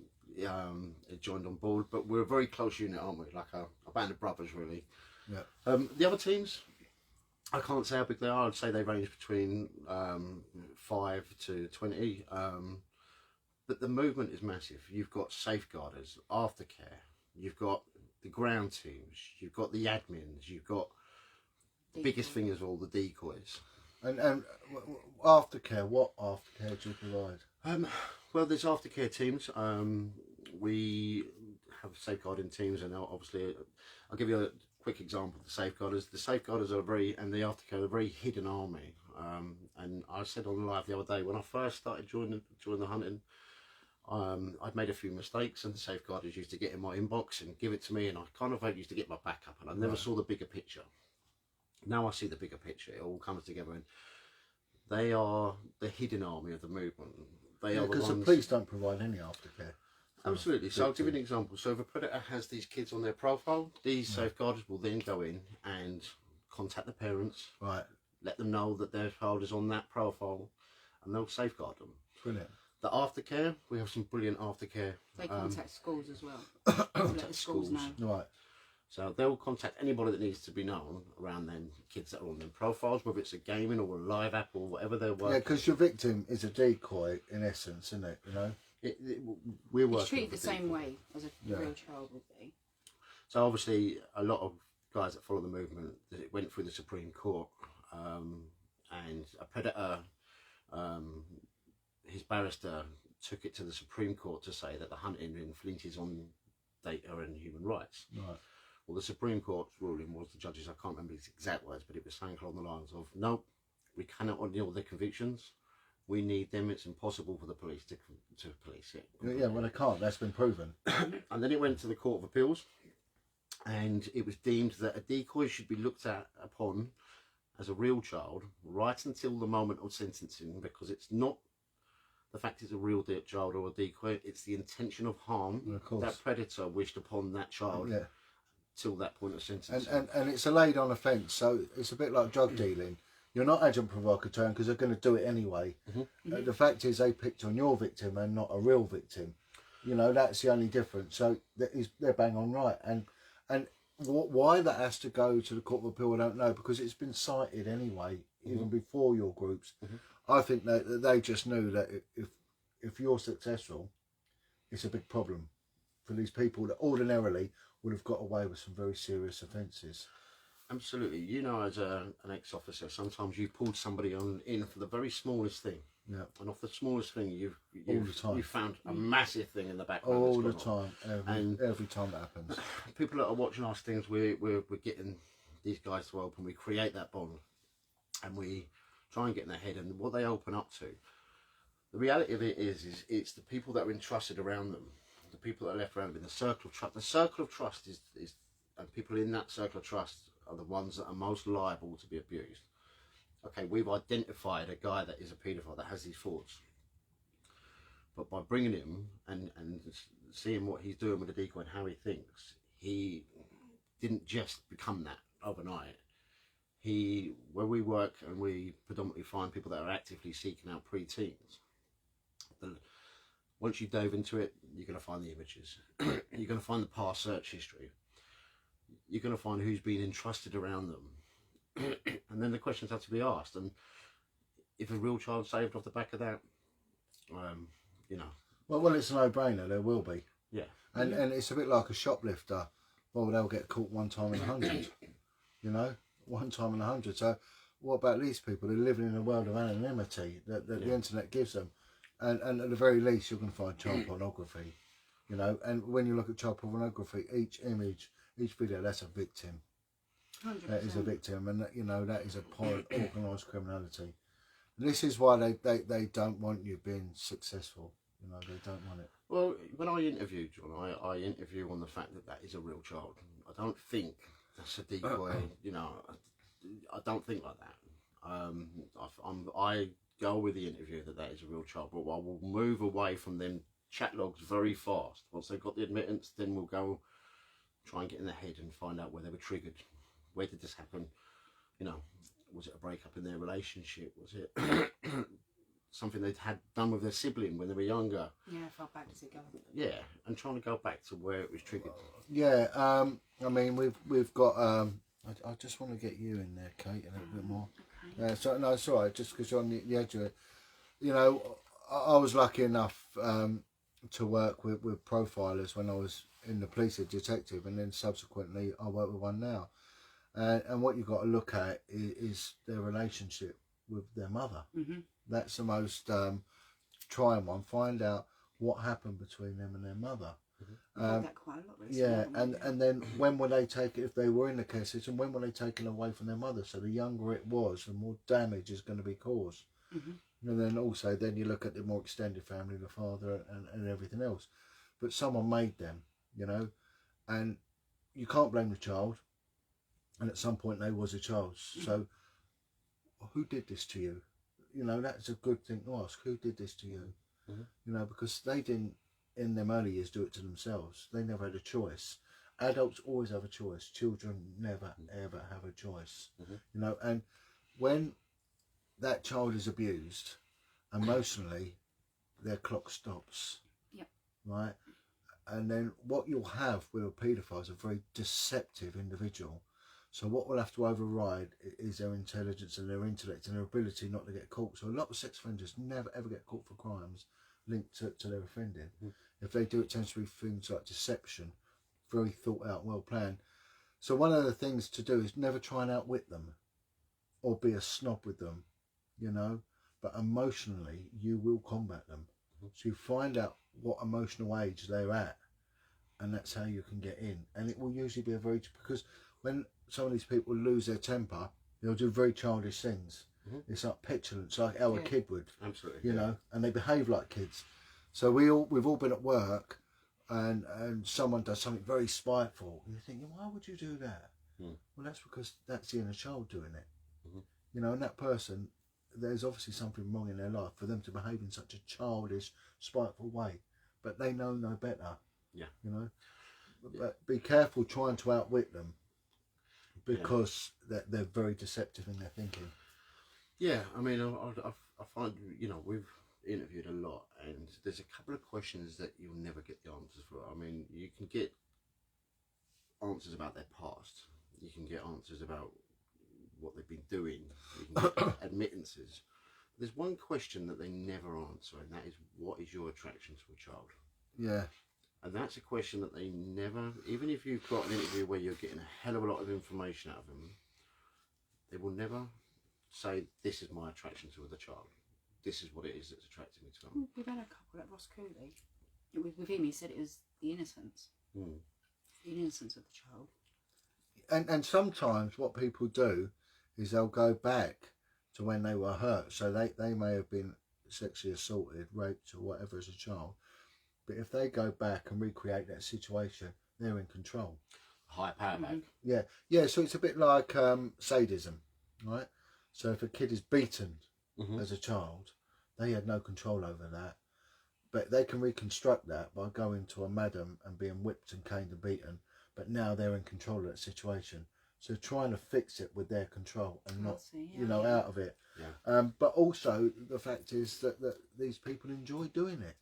joined on board, but we're a very close unit, aren't we? Like a band of brothers, really. Yeah. The other teams, I can't say how big they are. I'd say they range between 5 to 20. But the movement is massive. You've got safeguarders, aftercare, you've got the ground teams, you've got the admins, you've got the biggest thing is all the decoys. And aftercare, what aftercare do you provide? Well, there's aftercare teams. We have safeguarding teams, and obviously, I'll give you a quick example of the safeguarders. The safeguarders are and the aftercare are a very hidden army. And I said on live the other day, when I first started joining the hunting, I'd made a few mistakes, and the safeguarders used to get in my inbox and give it to me, and I kind of used to get my back up, and I never saw the bigger picture. Now I see the bigger picture. It all comes together, and they are the hidden army of the movement. They are because the the police don't provide any aftercare. Absolutely. So I'll give you an example. So if a predator has these kids on their profile, these safeguarders will then go in and contact the parents, Right. let them know that their child is on that profile, and they'll safeguard them. Brilliant. The aftercare, we have some brilliant aftercare. They contact schools as well. Let the schools know. Right. So they'll contact anybody that needs to be known around them kids that are on their profiles, whether it's a gaming or a live app or whatever they're working. Yeah, because your victim is a decoy in essence, isn't it? You know. We're working. It's treated the with same people. way as a real child would be. So obviously, a lot of guys that follow the movement, it went through the Supreme Court, and a predator, his barrister took it to the Supreme Court to say that the hunting infringes on data and human rights. Right. Well, the Supreme Court's ruling was, the judges, I can't remember his exact words, but it was saying along the lines of, no, we cannot annul their convictions. We need them. It's impossible for the police to police it. Yeah, well, they can't. That's been proven. And then it went to the Court of Appeals, and it was deemed that a decoy should be looked upon as a real child right until the moment of sentencing, because it's not the fact it's a real child or a decoy, it's the intention of harm that predator wished upon that child till that point of sentencing. And it's a laid on offence, so it's a bit like drug dealing. You're not agent provocateur because they're going to do it anyway. The fact is they picked on your victim and not a real victim. You know, that's the only difference. So they're bang on right. And why that has to go to the Court of Appeal, I don't know, because it's been cited anyway, even before your groups. I think that they just knew that if you're successful, it's a big problem for these people that ordinarily would have got away with some very serious offences. Absolutely. You know, as an ex-officer, sometimes you pulled somebody in for the very smallest thing. Yeah. And off the smallest thing, you've found a massive thing in the background. All the time. Every time that happens. People that are watching our things, we're getting these guys to open. We create that bond. And we try and get in their head. And what they open up to, the reality of it is it's the people that are entrusted around them. The people that are left around them in the circle of trust. The circle of trust is and people in that circle of trust are the ones that are most liable to be abused. Okay, we've identified a guy that is a paedophile that has these thoughts, but by bringing him and seeing what he's doing with the decoy and how he thinks, he didn't just become that overnight. Where we work and we predominantly find people that are actively seeking out pre-teens, once you dive into it, you're going to find the images. You're going to find the past search history. You're going to find who's been entrusted around them. And then the questions have to be asked. And if a real child saved off the back of that, you know. Well, it's a no-brainer. There will be. Yeah. And it's a bit like a shoplifter. Well, they'll get caught one time in 100. You know, one time in 100. So what about these people? They're living in a world of anonymity that the internet gives them. And at the very least, you're going to find child pornography. You know, and when you look at child pornography, each image, each video, that's a victim. 100%. That is a victim, and you know that is a part of organised criminality. This is why they don't want you being successful. You know, they don't want it. Well, when I interview John, I interview on the fact that is a real child. I don't think that's a decoy. You know, I don't think like that. I go with the interview that is a real child, but I will move away from them chat logs very fast. Once they've got the admittance, then we'll go try and get in their head and find out where they were triggered. Where did this happen? You know, was it a breakup in their relationship? Was it something they'd had done with their sibling when they were younger? Yeah, how far back does it go? Yeah, and trying to go back to where it was triggered. Yeah, I mean we've got. I just want to get you in there, Kate, a little bit more. Okay. So no, it's all right. Just because you're on the edge of it, you know. I was lucky enough to work with profilers when I was in the police as detective, and then subsequently I work with one now. And what you've got to look at is their relationship with their mother. That's the most trying one. Find out what happened between them and their mother. That quite a lot, really. Yeah, and then when were they taken, if they were in the care system, when were they taken away from their mother? So the younger it was, the more damage is going to be caused. And then also, then you look at the more extended family, the father and everything else. But someone made them, you know, and you can't blame the child. And at some point they was a child. So who did this to you? You know, that's a good thing to ask. Who did this to you? You know, because they didn't, in them early years, do it to themselves. They never had a choice. Adults always have a choice. Children never, ever have a choice. You know, and when that child is abused, emotionally, their clock stops. Right? And then what you'll have with a paedophile is a very deceptive individual. So what we'll have to override is their intelligence and their intellect and their ability not to get caught. So a lot of sex offenders never ever get caught for crimes linked to their offending. If they do, it tends to be things like deception, very thought out, well planned. So one of the things to do is never try and outwit them or be a snob with them, you know, but emotionally you will combat them. So you find out what emotional age they're at, and that's how you can get in. And it will usually be a very, because when some of these people lose their temper, they'll do very childish things. It's like petulance, like how a kid would. Absolutely. You know, and they behave like kids. So we've all been at work, and someone does something very spiteful, and you're thinking, why would you do that? Well, that's because that's the inner child doing it. You know, and that person, there's obviously something wrong in their life for them to behave in such a childish, spiteful way. But they know no better. You know, but be careful trying to outwit them, because they're very deceptive in their thinking. Yeah, I mean, I find, you know, we've interviewed a lot, and there's a couple of questions that you'll never get the answers for. I mean, you can get answers about their past, you can get answers about what they've been doing, you can get admittances. There's one question that they never answer, and that is, what is your attraction to a child? Yeah. And that's a question that they never, even if you've got an interview where you're getting a hell of a lot of information out of them, they will never say, this is my attraction to the child. This is what it is that's attracting me to them. We've had a couple, like Ross Cooley. With him, he said it was the innocence. The innocence of the child. And sometimes what people do is they'll go back to when they were hurt. So they may have been sexually assaulted, raped or whatever as a child. But if they go back and recreate that situation, they're in control. High power back. Yeah. So it's a bit like sadism, right? So if a kid is beaten as a child, they had no control over that. But they can reconstruct that by going to a madam and being whipped and caned and beaten. But now they're in control of that situation. So trying to fix it with their control and not, you know, out of it. But also the fact is that these people enjoy doing it.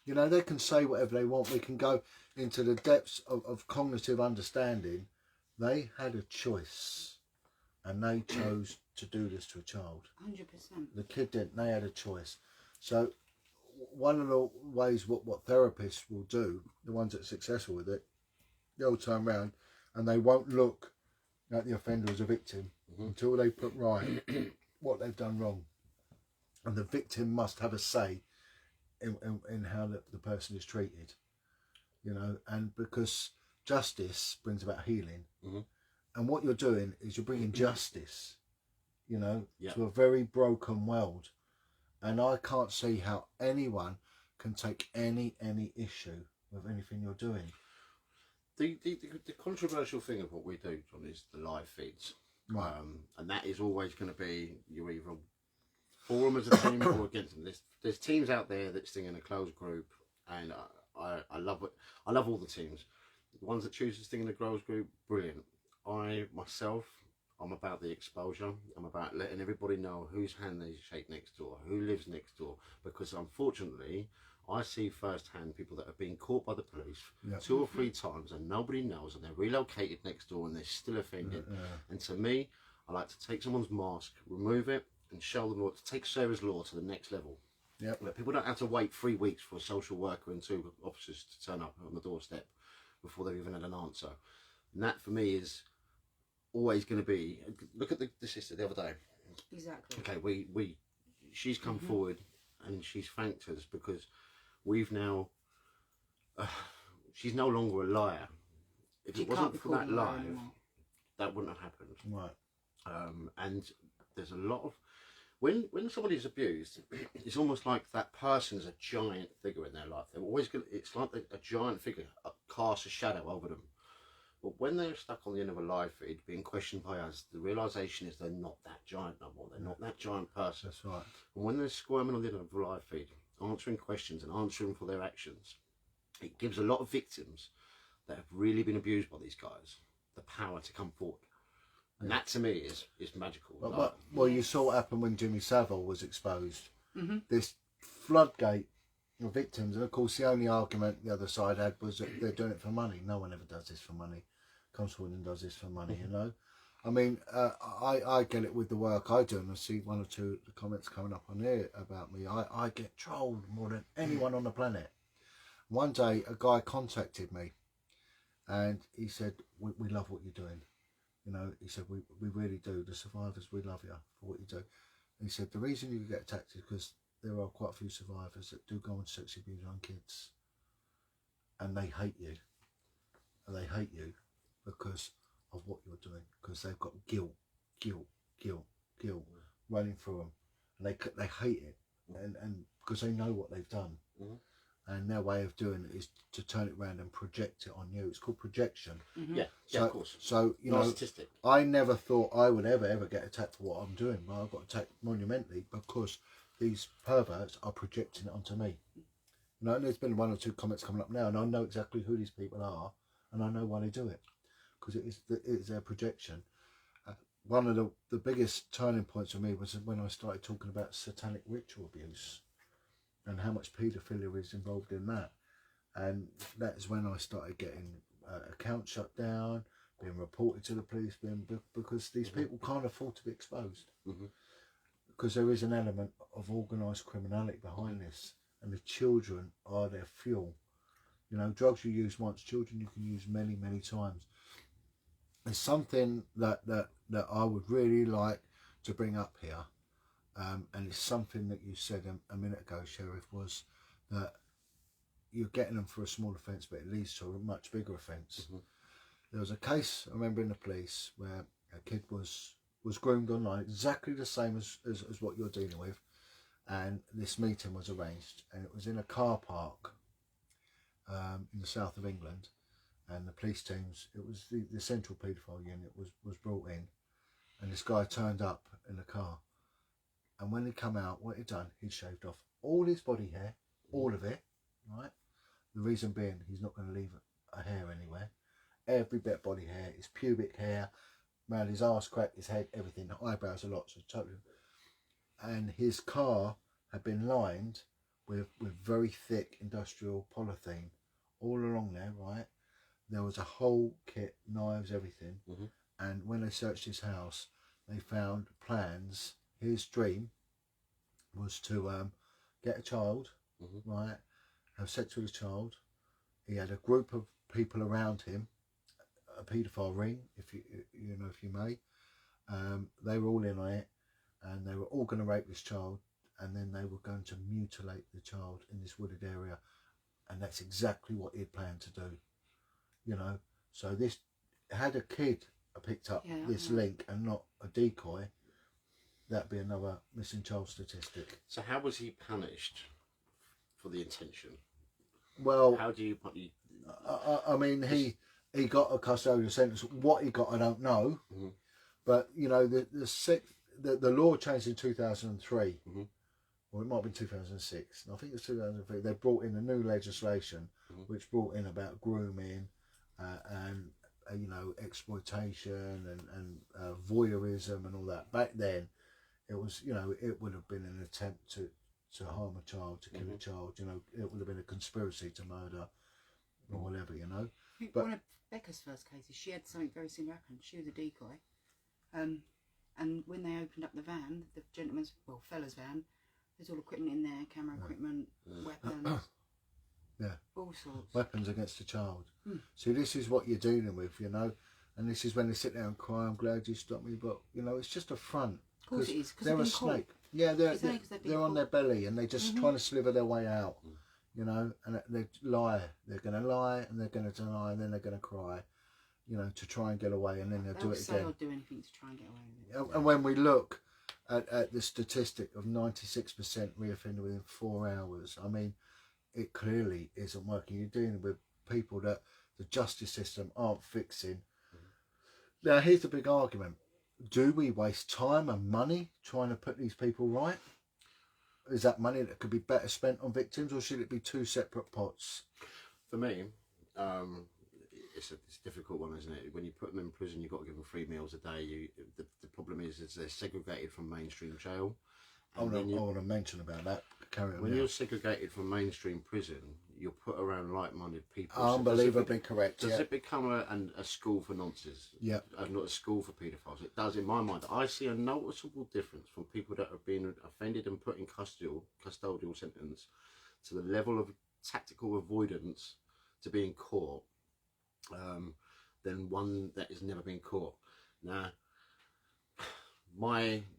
You know, they can say whatever they want. We can go into the depths of cognitive understanding. They had a choice, and they chose to do this to a child. 100%. The kid didn't. They had a choice. So one of the ways what therapists will do, the ones that are successful with it, they'll turn around and they won't look at the offender as a victim until they put right what they've done wrong. And the victim must have a say in how the person is treated, you know, and because justice brings about healing, and what you're doing is you're bringing justice, you know, to a very broken world, and I can't see how anyone can take any issue with anything you're doing. The controversial thing of what we do, John, is the live feeds, right? And that is always going to be, you're either for them as a team or against them. There's teams out there that sing in a closed group, and I love it. I love all the teams. The ones that choose to sing in a closed group, brilliant. I'm about the exposure. I'm about letting everybody know whose hand they shake next door, who lives next door, because unfortunately I see firsthand people that have been caught by the police 2 or 3 times and nobody knows, and they're relocated next door and they're still offended. And to me, I like to take someone's mask, remove it, and show them what to take Sarah's law to the next level. Yep. But people don't have to wait 3 weeks for a social worker and 2 officers to turn up on the doorstep before they've even had an answer. And that for me is always going to be. Look at the sister the other day. Exactly. Okay, she's come forward and she's thanked us because we've now. She's no longer a liar. If it wasn't for that live, that wouldn't have happened. Right. And there's a lot of when somebody's abused, it's almost like that person is a giant figure in their life. They're always going. It's like a giant figure casts a shadow over them. But when they're stuck on the end of a live feed, being questioned by us, the realisation is they're not that giant no more. They're not that giant person. That's right. And when they're squirming on the end of a live feed, answering questions and answering for their actions, it gives a lot of victims that have really been abused by these guys the power to come forward. And that to me is magical. Well, you saw what happened when Jimmy Savile was exposed. This floodgate of victims, and of course the only argument the other side had was that they're doing it for money. No one ever does this for money. Comes forward and does this for money, you know. I mean, I get it with the work I do, and I see 1 or 2 comments coming up on here about me. I get trolled more than anyone on the planet. One day a guy contacted me and he said, we love what you're doing. You know, he said, we really do. The survivors, we love you for what you do. And he said, the reason you get attacked is because there are quite a few survivors that do go on sexually abuse young kids. And they hate you. And they hate you because of what you're doing. Because they've got guilt running through them. And they hate it. And because they know what they've done. And their way of doing it is to turn it around and project it on you. It's called projection. Yeah, of course. So, you know, I never thought I would ever get attacked for what I'm doing. But I got attacked monumentally because these perverts are projecting it onto me. You know, and there's been 1 or 2 comments coming up now, and I know exactly who these people are, and I know why they do it. Because it is their projection. One of the biggest turning points for me was when I started talking about satanic ritual abuse. And how much paedophilia is involved in that. And that's when I started getting accounts shut down, being reported to the police, because these people can't afford to be exposed. Because there is an element of organised criminality behind this, and the children are their fuel. You know, drugs you use once, children you can use many, many times. There's something that I would really like to bring up here. And it's something that you said a minute ago, Sheriff, was that you're getting them for a small offence, but it leads to a much bigger offence. There was a case, I remember, in the police where a kid was groomed online, exactly the same as what you're dealing with, and this meeting was arranged, and it was in a car park in the south of England, and the police teams, it was the central paedophile unit was brought in, and this guy turned up in the car. And when he come out, what he'd done, he'd shaved off all his body hair, all of it, right? The reason being, he's not going to leave a hair anywhere. Every bit of body hair, his pubic hair, around his arse crack, his head, everything, the eyebrows a lot, so totally. And his car had been lined with very thick industrial polythene all along there, right? There was a whole kit, knives, everything. And when they searched his house, they found plans. His dream was to get a child, right, have sex with a child. He had a group of people around him, a paedophile ring, if you may. They were all in on it, and they were all going to rape this child, and then they were going to mutilate the child in this wooded area, and that's exactly what he had planned to do. You know, so this had a kid picked up this link and not a decoy. That'd be another missing child statistic. So how was he punished for the intention? Well, how do you? I mean, he got a custodial sentence. What he got, I don't know. But you know, the law changed in 2003, or it might have been 2006. I think it was 2003. They brought in a new legislation which brought in about grooming and you know, exploitation and voyeurism and all that. Back then, it was, you know, it would have been an attempt to harm a child, to kill a child. You know, it would have been a conspiracy to murder or whatever. You know. I think one of Becca's first cases, she had something very similar happen. She was a decoy, and when they opened up the van, the fella's van, There's all equipment in there, camera equipment, weapons. Yeah. All sorts. Weapons against a child. See, this is what you're dealing with, you know, and this is when they sit there and cry, I'm glad you stopped me, but, you know, it's just a front. Of course it is, because they're a snake. Yeah, they're on their belly and they're just trying to slither their way out, you know, and they lie. They're going to lie and they're going to deny and then they're going to cry, you know, to try and get away, and then they'll do it again. They'll do anything to try and get away with it. And when we look at the statistic of 96% reoffender within 4 hours, I mean, it clearly isn't working. You're dealing with people that the justice system aren't fixing. Now, here's the big argument. Do we waste time and money trying to put these people right? Is that money that could be better spent on victims, or should it be two separate pots? For me, it's a difficult one, isn't it? When you put them in prison, you've got to give them 3 meals a day. The problem is they're segregated from mainstream jail. I want to mention about that. Carry on. When you're segregated from mainstream prison, you're put around like-minded people. Unbelievably correct. Does it become a school for nonces? Yeah. Not a school for paedophiles. It does, in my mind. I see a noticeable difference from people that have been offended and put in custodial sentence to the level of tactical avoidance to being caught than one that has never been caught. Now,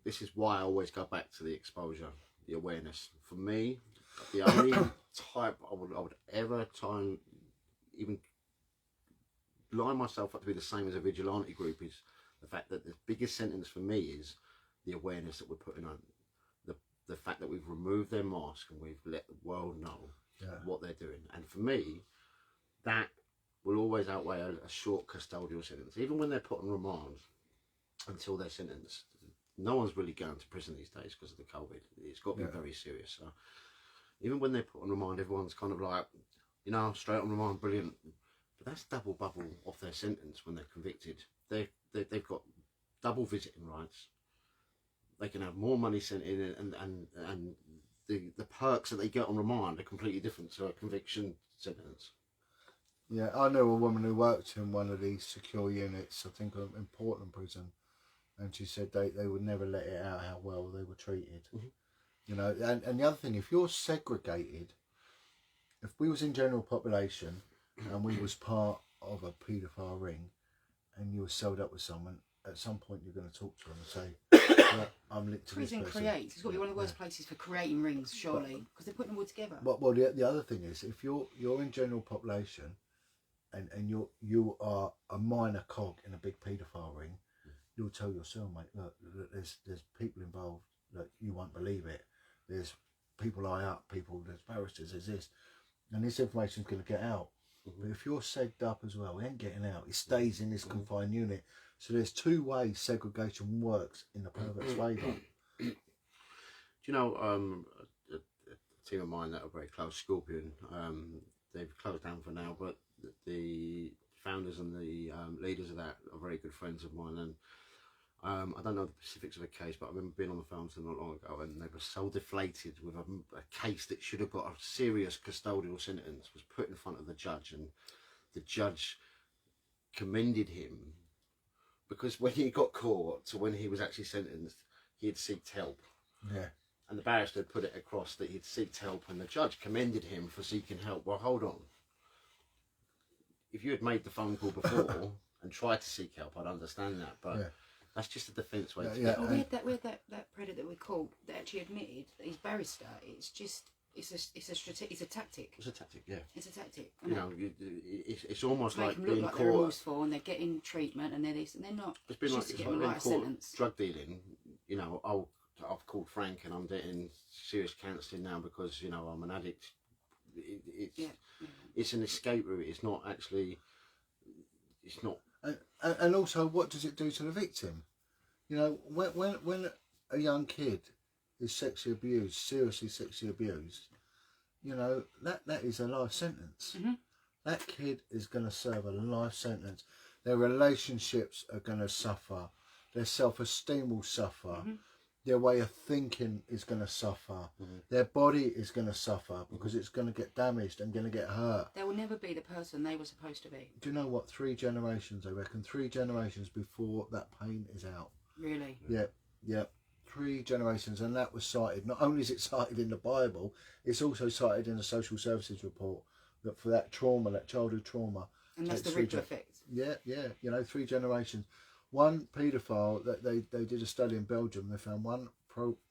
this is why I always go back to the exposure, the awareness. For me, the only type I would ever try and even line myself up to be the same as a vigilante group is the fact that the biggest sentence for me is the awareness that we're putting on, the fact that we've removed their mask and we've let the world know what they're doing. And for me, that will always outweigh a short custodial sentence, even when they're put on remand until they're sentenced. No one's really going to prison these days because of the COVID. It's got to be very serious. So even when they're put on remand, everyone's kind of like, you know, straight on remand, brilliant. But that's double bubble off their sentence when they're convicted. They've got double visiting rights. They can have more money sent in, and the perks that they get on remand are completely different to a conviction sentence. Yeah, I know a woman who worked in one of these secure units, I think in Portland prison, and she said they would never let it out how well they were treated. You know, and the other thing, if you're segregated, if we was in general population and we was part of a paedophile ring and you were sold up with someone, at some point you're going to talk to them and say, well, I'm linked to prison this person. creates. It's got to be one of the worst places for creating rings, surely, because they're putting them all together. Well, the other thing is, if you're in general population and you are a minor cog in a big paedophile ring, you'll tell your cellmate, look, there's people involved, look, you won't believe it. There's people high up, there's barristers, there's this. And this information's going to get out. But if you're segged up as well, it ain't getting out. It stays in this confined unit. So there's 2 ways segregation works in the pervert's favour. Do you know, a team of mine that are very close, Scorpion, they've closed down for now, but the founders and the leaders of that are very good friends of mine, and I don't know the specifics of the case, but I remember being on the phone to them not long ago, and they were so deflated with a case that should have got a serious custodial sentence was put in front of the judge, and the judge commended him because when he got caught to when he was actually sentenced, he had sought help. Yeah. And the barrister had put it across that he'd sought help, and the judge commended him for seeking help. Well, hold on. If you had made the phone call before and tried to seek help, I'd understand that, but that's just a defence way to get on. We had that predator that we called that actually admitted that his barrister. It's just it's a tactic. It's a tactic, yeah. It's a tactic. You know, it's almost like being being like caught. they're rules for, and they're getting treatment, and they're this, and they're not. It's been just like, to it's get like them a being lighter caught sentence. drug dealing. You know, I've called Frank and I'm getting serious counselling now because, you know, I'm an addict. It's an escape route. It's not actually. It's not. And also, what does it do to the victim? You know, when a young kid is sexually abused, seriously sexually abused, you know, that is a life sentence. That kid is going to serve a life sentence. Their relationships are going to suffer. Their self-esteem will suffer. Their way of thinking is going to suffer. Their body is going to suffer because it's going to get damaged and going to get hurt. They will never be the person they were supposed to be. Do you know what? 3 generations, I reckon. 3 generations before that pain is out. Really? Yeah. 3 generations, and that was cited. Not only is it cited in the Bible, it's also cited in the social services report that for that trauma, that childhood trauma. And that's the ripple effect. Yeah, you know, 3 generations. One paedophile, that they did a study in Belgium, they found one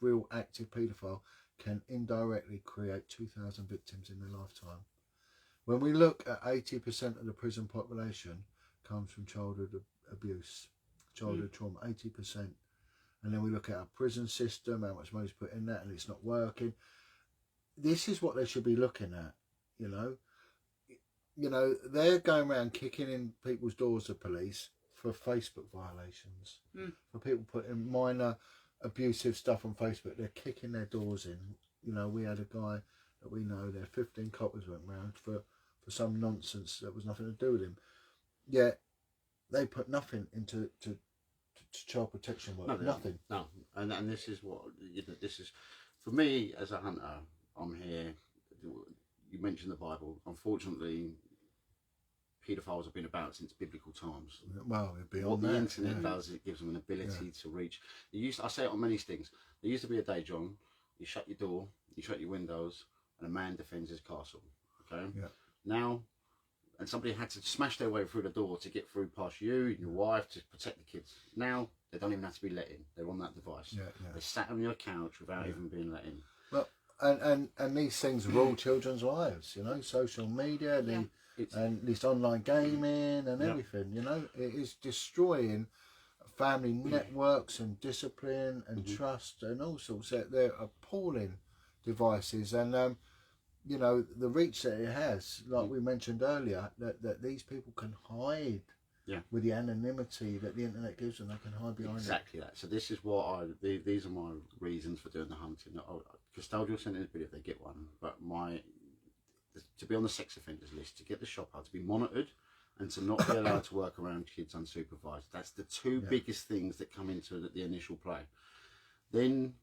real active paedophile can indirectly create 2,000 victims in their lifetime. When we look at 80% of the prison population comes from childhood abuse, childhood trauma, 80%. And then we look at our prison system, how much money's put in that, and it's not working. This is what they should be looking at, you know. You know, they're going around kicking in people's doors, the police, for Facebook violations, for people putting minor abusive stuff on Facebook. They're kicking their doors in. You know, we had a guy that we know there, 15 coppers went round for some nonsense that was nothing to do with him. Yet they put nothing into to child protection work. Nothing. No, and this is what, you know, this is, for me as a hunter, I'm here. You mentioned the Bible. Unfortunately, paedophiles have been about since biblical times. Well, beyond what the that, internet does, it gives them an ability to reach. I say it on many things. There used to be a day, John, you shut your door, you shut your windows, and a man defends his castle. Okay? Yeah. Now, and somebody had to smash their way through the door to get through past you and your wife to protect the kids. Now, they don't even have to be let in. They're on that device. They sat on your couch without even being let in. Well, and these things rule children's lives, you know, social media, and this online gaming and everything, you know. It is destroying family networks and discipline and trust and all sorts. They're appalling devices, and you know, the reach that it has, like we mentioned earlier, that these people can hide with the anonymity that the internet gives them. They can hide behind exactly that. So this is what these are my reasons for doing the hunting. Custodial sentence, if they get one, but to be on the sex offenders list, to get the shop out, to be monitored, and to not be allowed to work around kids unsupervised. That's the 2 biggest things that come into the initial play. Then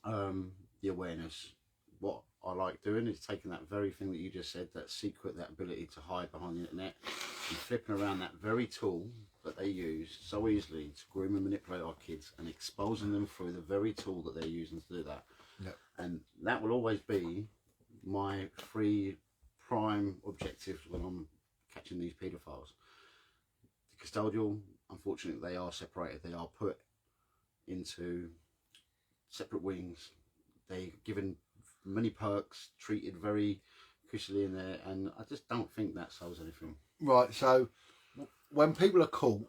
the awareness. What I like doing is taking that very thing that you just said, that secret, that ability to hide behind the internet, and flipping around that very tool that they use so easily to groom and manipulate our kids, and exposing them through the very tool that they're using to do that. And that will always be my 3 prime objectives when I'm catching these paedophiles. The custodial, unfortunately, they are separated. They are put into separate wings. They're given many perks, treated very cushionly in there, and I just don't think that solves anything. Right, so when people are caught,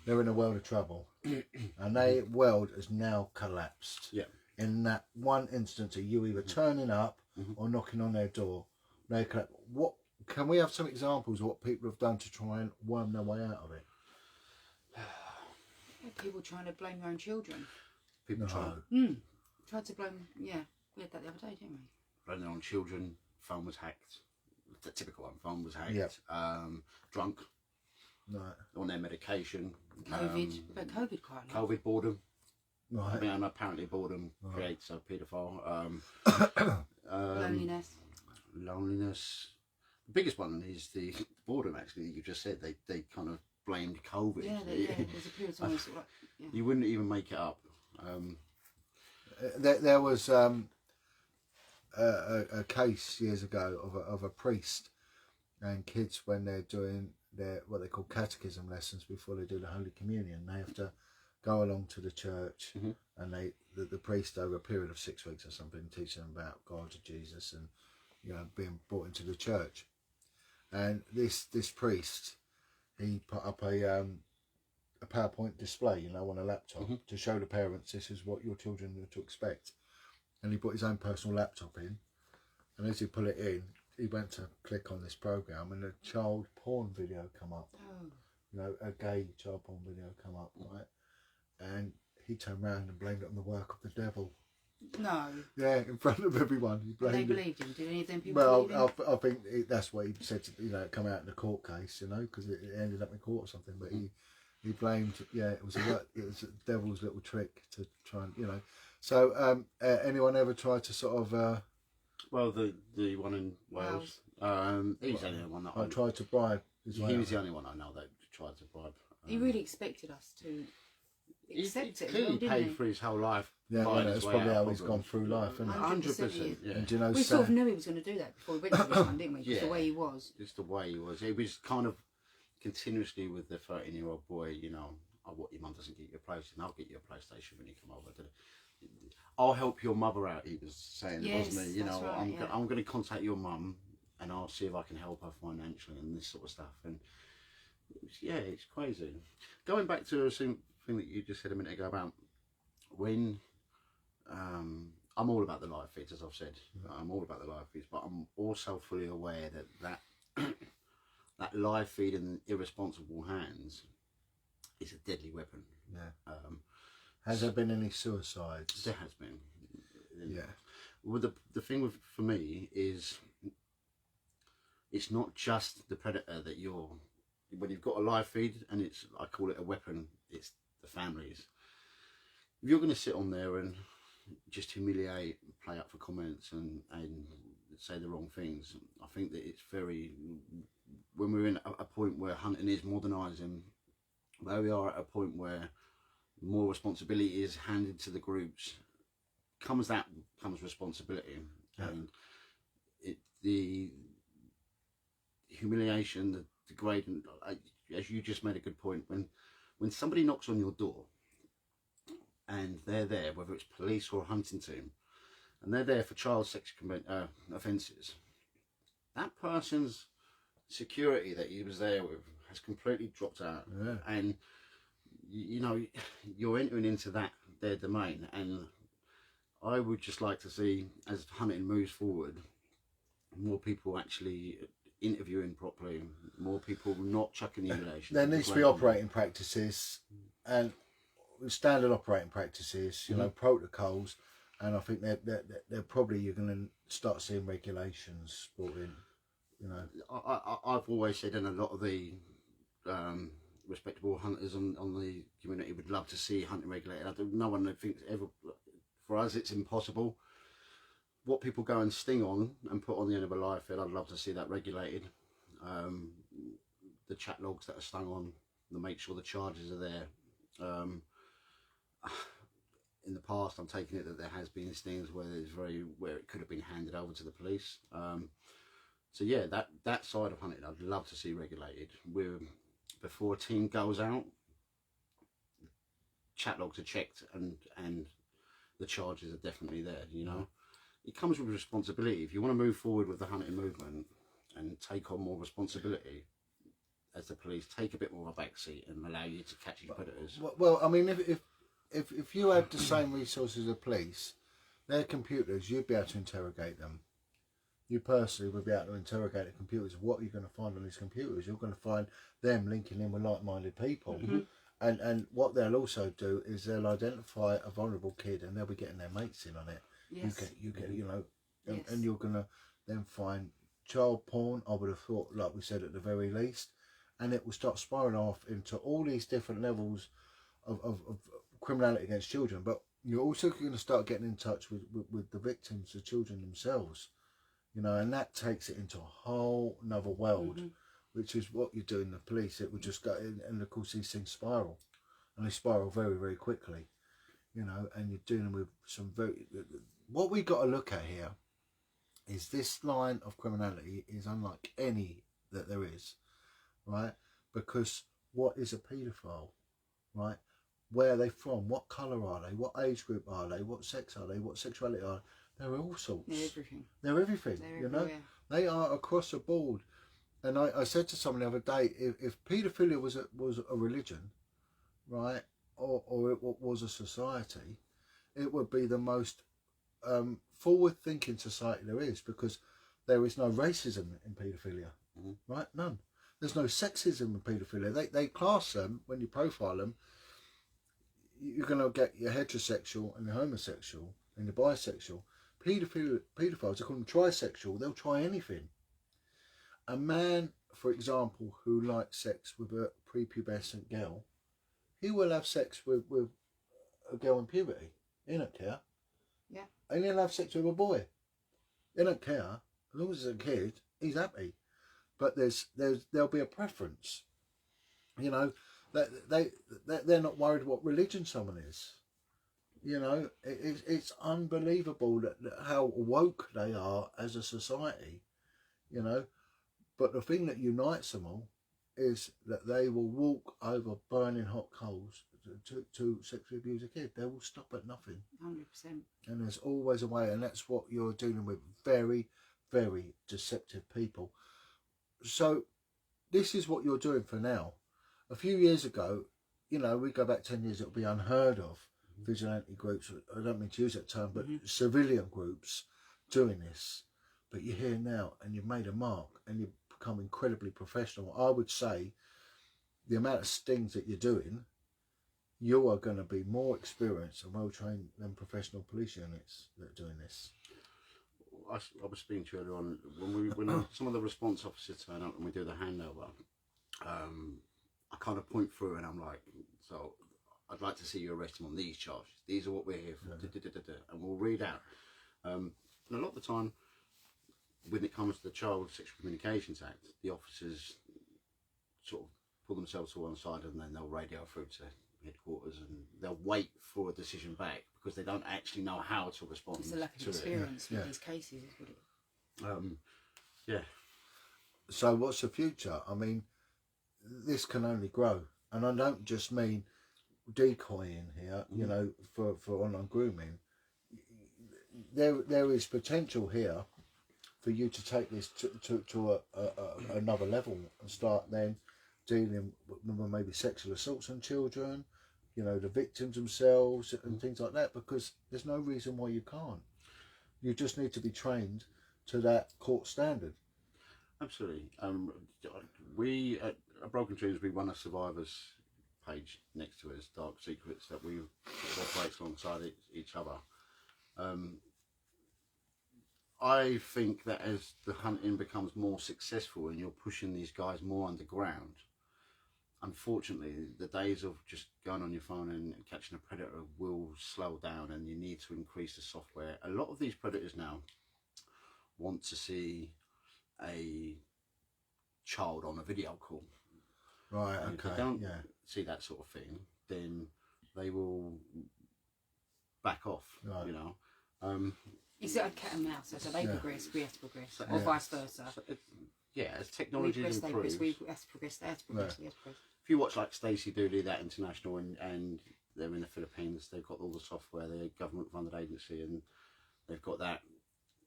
they're in a world of trouble, and their world has now collapsed. Yeah. In that one instance of you either turning up or knocking on their door, they collapse. What can we have some examples of what people have done to try and worm their way out of it? People trying to blame their own children. People Tried to blame. Yeah, we had that the other day, didn't we? Blame their own children. Phone was hacked. The typical one. Phone was hacked. Yep. Drunk. Right. On their medication. COVID. But COVID quite a lot. COVID boredom. Right. I mean, apparently boredom creates a paedophile. Loneliness. Loneliness. The biggest one is the boredom, actually, that you just said. They kind of blamed COVID. Yeah, there's a period of time sort of like, you wouldn't even make it up. There was a case years ago of a priest and kids, when they're doing their what they call catechism lessons before they do the Holy Communion, they have to go along to the church, and the priest, over a period of 6 weeks or something, teach them about God, Jesus, and, you know, being brought into the church. And this priest, he put up a PowerPoint display, you know, on a laptop to show the parents this is what your children are to expect. And he put his own personal laptop in, and as he put it in, he went to click on this program, and a child porn video come up. You know, a gay child porn video come up, right? And he turned around and blamed it on the work of the devil. No. Yeah, in front of everyone. He blamed they it. believed him. Did any of them people believe him? I think that's what he said, you know, it come out in the court case, you know, because it ended up in court or something. But he blamed, it was the devil's little trick to try and, you know. So, anyone ever tried to sort of... well, the one in Wales. He's the only one that I tried to bribe. He was the only one I know that tried to bribe. He really expected us to... accept it. Clearly Didn't paid he? for his whole life. Yeah, fighting that's his way probably out how of he's gone problems. through life, isn't it? 100%. Yeah. And do you know, We sort of knew he was going to do that before we went to this one, didn't we? Just the way he was. Just the way he was. It was kind of continuously with the 13-year-old boy, you know, oh, what, your mum doesn't get you a PlayStation, I'll get you a PlayStation when you come over. I'll help your mother out, he was saying, wasn't he? You know, right, I'm going to contact your mum and I'll see if I can help her financially and this sort of stuff. And it's crazy. Going back to a thing that you just said a minute ago about when I'm all about the live feeds, as I've said. I'm all about the live feeds, but I'm also fully aware that that live feed in irresponsible hands is a deadly weapon. Yeah. Has there been any suicides? There has been. Yeah. Well, the thing for me is, it's not just the predator that when you've got a live feed, and I call it a weapon, it's the families. If you're going to sit on there and just humiliate, play up for comments and say the wrong things, I think that it's when we're in a point where hunting is modernising, where we are at a point where more responsibility is handed to the groups, comes responsibility. Yeah. And the humiliation, the degrading, as you just made a good point, when somebody knocks on your door and they're there, whether it's police or a hunting team, and they're there for child sex offences, that person's security that he was there with has completely dropped out. Yeah. And you know, you're entering into their domain, and I would just like to see, as hunting moves forward, more people actually interviewing properly, more people not chucking humiliation. There needs to be operating practices and standard operating practices, you know, protocols, and I think they're probably, you're going to start seeing regulations brought in. You know, I've always said, and a lot of the respectable hunters on the community would love to see hunting regulated. No one thinks ever, for us, it's impossible. What people go and sting on and put on the end of a live feed, I'd love to see that regulated. The chat logs that are stung on, to make sure the charges are there. In the past, I'm taking it that there has been stings where it could have been handed over to the police. So yeah, that side of hunting, I'd love to see regulated. Before a team goes out, chat logs are checked and the charges are definitely there. You know, it comes with responsibility. If you want to move forward with the hunting movement and take on more responsibility, as the police, take a bit more of a backseat and allow you to catch your predators. Well, I mean, if you had the same resources as police, their computers, you'd be able to interrogate them. You personally would be able to interrogate the computers. What are you going to find on these computers? You're going to find them linking in with like-minded people. And what they'll also do is they'll identify a vulnerable kid and they'll be getting their mates in on it. Yes. You get, you know, and you're going to then find child porn, I would have thought, like we said, at the very least. And it will start spiraling off into all these different levels of criminality against children. But you're also going to start getting in touch with the victims, the children themselves. You know, and that takes it into a whole another world, which is what you do in the police. It would just go in, and of course these things spiral, and they spiral very, very quickly. You know, and you're dealing with some very. What we got to look at here is this line of criminality is unlike any that there is, right? Because what is a paedophile, right? Where are they from? What colour are they? What age group are they? What sex are they? What sexuality are they? They're all sorts. They're everything. They're everything. They're you know, everywhere. they are across the board. And I said to someone the other day, if paedophilia was a religion, right, or it was a society, it would be the most forward-thinking society there is, because there is no racism in paedophilia, right? None. There's no sexism in paedophilia. They class them, when you profile them, you're going to get your heterosexual and your homosexual and your bisexual. Paedophiles, they call them trisexual. They'll try anything. A man, for example, who likes sex with a prepubescent girl, he will have sex with a girl in puberty. He don't care. Yeah. And he'll have sex with a boy. He don't care. As long as it's a kid, he's happy. But there'll be a preference. You know, they're not worried what religion someone is. You know, it's unbelievable that how woke they are as a society. You know, but the thing that unites them all is that they will walk over burning hot coals to sexually abuse a kid. They will stop at nothing. 100%. And there's always a way, and that's what you're dealing with. Very, very deceptive people. So this is what you're doing for now. A few years ago, you know, we go back 10 years, it would be unheard of. Vigilante groups, I don't mean to use that term, but civilian groups doing this. But you're here now and you've made a mark and you've become incredibly professional. I would say the amount of stings that you're doing, you are going to be more experienced and well trained than professional police units that are doing this. I was speaking to you earlier on, when some of the response officers turn up and we do the handover, I kind of point through and I'm like, so I'd like to see you arrest him on these charges. These are what we're here for. And we'll read out. And a lot of the time, when it comes to the Child Sexual Communications Act, the officers sort of pull themselves to one side and then they'll radio through to headquarters and they'll wait for a decision back because they don't actually know how to respond to it. It's a lack of experience with these cases, is what it. Yeah. So what's the future? I mean, this can only grow. And I don't just mean decoying here, you know, for online grooming. There is potential here for you to take this to another level and start then dealing with maybe sexual assaults on children, you know, the victims themselves and things like that, because there's no reason why you can't. You just need to be trained to that court standard. Absolutely. We at Broken Dreams, we run a survivors page next to us, Dark Secrets, that we operate alongside each other. I think that as the hunting becomes more successful and you're pushing these guys more underground, unfortunately the days of just going on your phone and catching a predator will slow down, and you need to increase the software. A lot of these predators now want to see a child on a video call. Right, and okay. If they don't see that sort of thing, then they will back off, right. You know. It's like a cat and mouse, so they progress, we have to progress, or vice versa. So as technology improves, we have to progress, they have to progress, we have to progress. If you watch like Stacey Dooley, that international, and they're in the Philippines, they've got all the software, they're a government-funded agency, and they've got that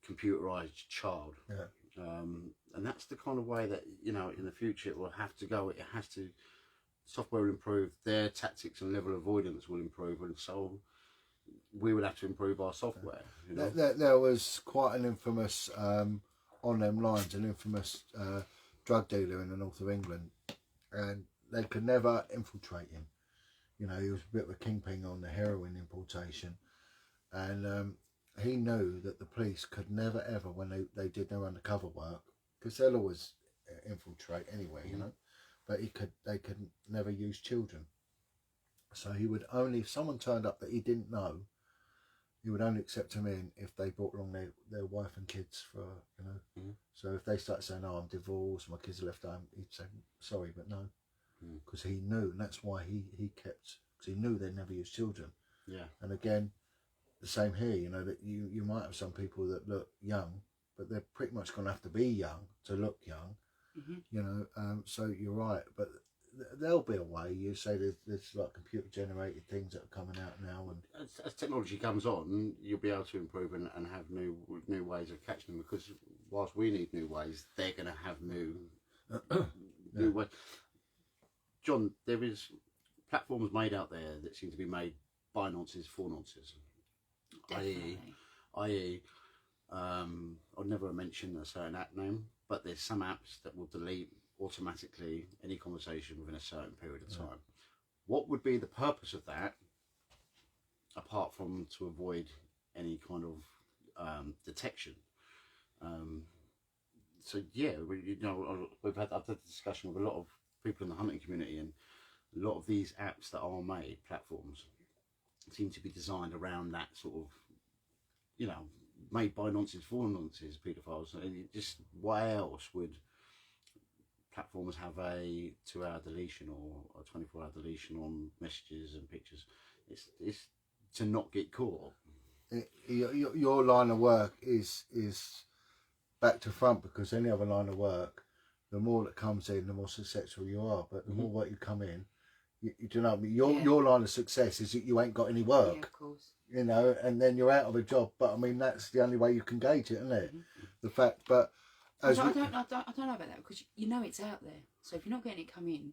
computerized child. And that's the kind of way that, you know, in the future it will have to go. It has to, software will improve, their tactics and level of avoidance will improve, and so we will have to improve our software. You know? There was quite an infamous, on them lines, an infamous drug dealer in the north of England, and they could never infiltrate him. You know, he was a bit of a kingpin on the heroin importation, and he knew that the police could never ever, when they did their undercover work, because they'll always infiltrate anyway, you know, but they could never use children. So he would only, if someone turned up that he didn't know, he would only accept them in if they brought along their wife and kids for, you know. So if they start saying, oh, I'm divorced, my kids are left home, he'd say, sorry, but no. Because he knew, and that's why he kept, because he knew they'd never use children. And again, the same here, you know, that you might have some people that look young, but they're pretty much going to have to be young to look young, you know. So you're right, but there'll be a way. You say there's like computer generated things that are coming out now, and as technology comes on, you'll be able to improve and have new ways of catching them, because whilst we need new ways, they're going to have new ways. John, there is platforms made out there that seem to be made by nonces for nonces. i.e. I'll never mention a certain app name, but there's some apps that will delete automatically any conversation within a certain period of time. What would be the purpose of that, apart from to avoid any kind of detection? So yeah, you know, I've had a discussion with a lot of people in the hunting community, and a lot of these apps that are made, platforms, seem to be designed around that sort of, you know, made by nonces for nonces, paedophiles. And just why else would platforms have a 2-hour deletion or a 24-hour deletion on messages and pictures. It's to not get caught. Your line of work is back to front, because any other line of work, the more that comes in, the more successful you are. But the more work you come in, you do you know what I mean? Your line of success is that you ain't got any work. Yeah, of course. You know, and then you're out of a job. But I mean, that's the only way you can gauge it, isn't it? The fact, but I don't know about that, because you know it's out there. So if you're not getting it come in,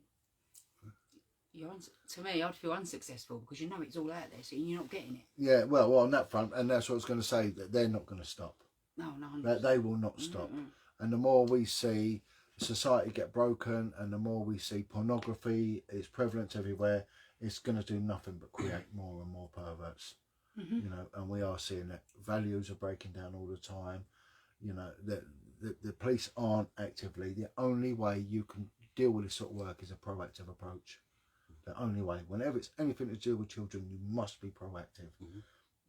to me, I'd feel unsuccessful, because you know it's all out there, so you're not getting it. Yeah, well, on that front, and that's what I was going to say, that they're not going to stop. No, They will not stop. And the more we see society get broken, and the more we see pornography, its prevalence everywhere, it's going to do nothing but create more and more perverts. You know, and we are seeing that values are breaking down all the time. You know, the police aren't actively. The only way you can deal with this sort of work is a proactive approach. The only way. Whenever it's anything to do with children, you must be proactive.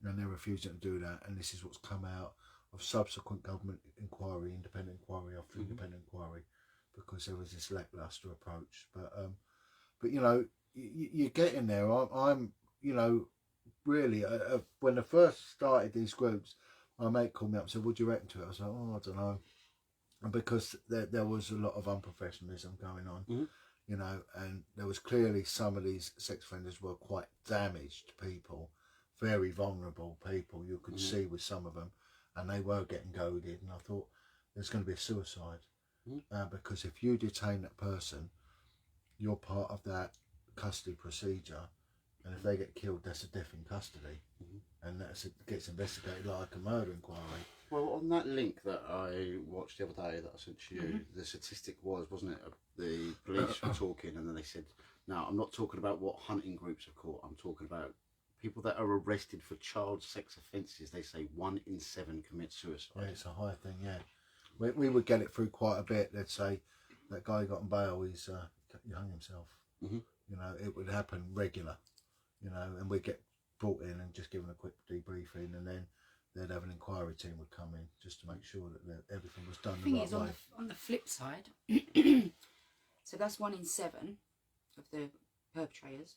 And they're refusing to do that. And this is what's come out of subsequent government inquiry, independent inquiry after independent inquiry, because there was this lackluster approach. But you know, you're getting there. I'm you know, really, when I first started these groups, my mate called me up and said, "What do you reckon to it?" I was like, "Oh, I don't know," and because there was a lot of unprofessionalism going on. You know, and there was clearly some of these sex offenders were quite damaged people, very vulnerable people. You could see with some of them, and they were getting goaded. And I thought, there's going to be a suicide, because if you detain that person, you're part of that custody procedure, and if they get killed, that's a death in custody, and gets investigated like a murder inquiry. Well, on that link that I watched the other day that I sent to you, the statistic wasn't it, the police were talking, and then they said, "Now, I'm not talking about what hunting groups have caught. I'm talking about people that are arrested for child sex offences. They say 1 in 7 commit suicide." Yeah, it's a high thing. Yeah, we would get it through quite a bit. They'd say that guy got on bail, he hung himself. You know, it would happen regular. You know, and we'd get brought in and just given a quick debriefing, and then they'd have an inquiry team would come in just to make sure that everything was done the right way. On the flip side, so that's 1 in 7 of the perpetrators.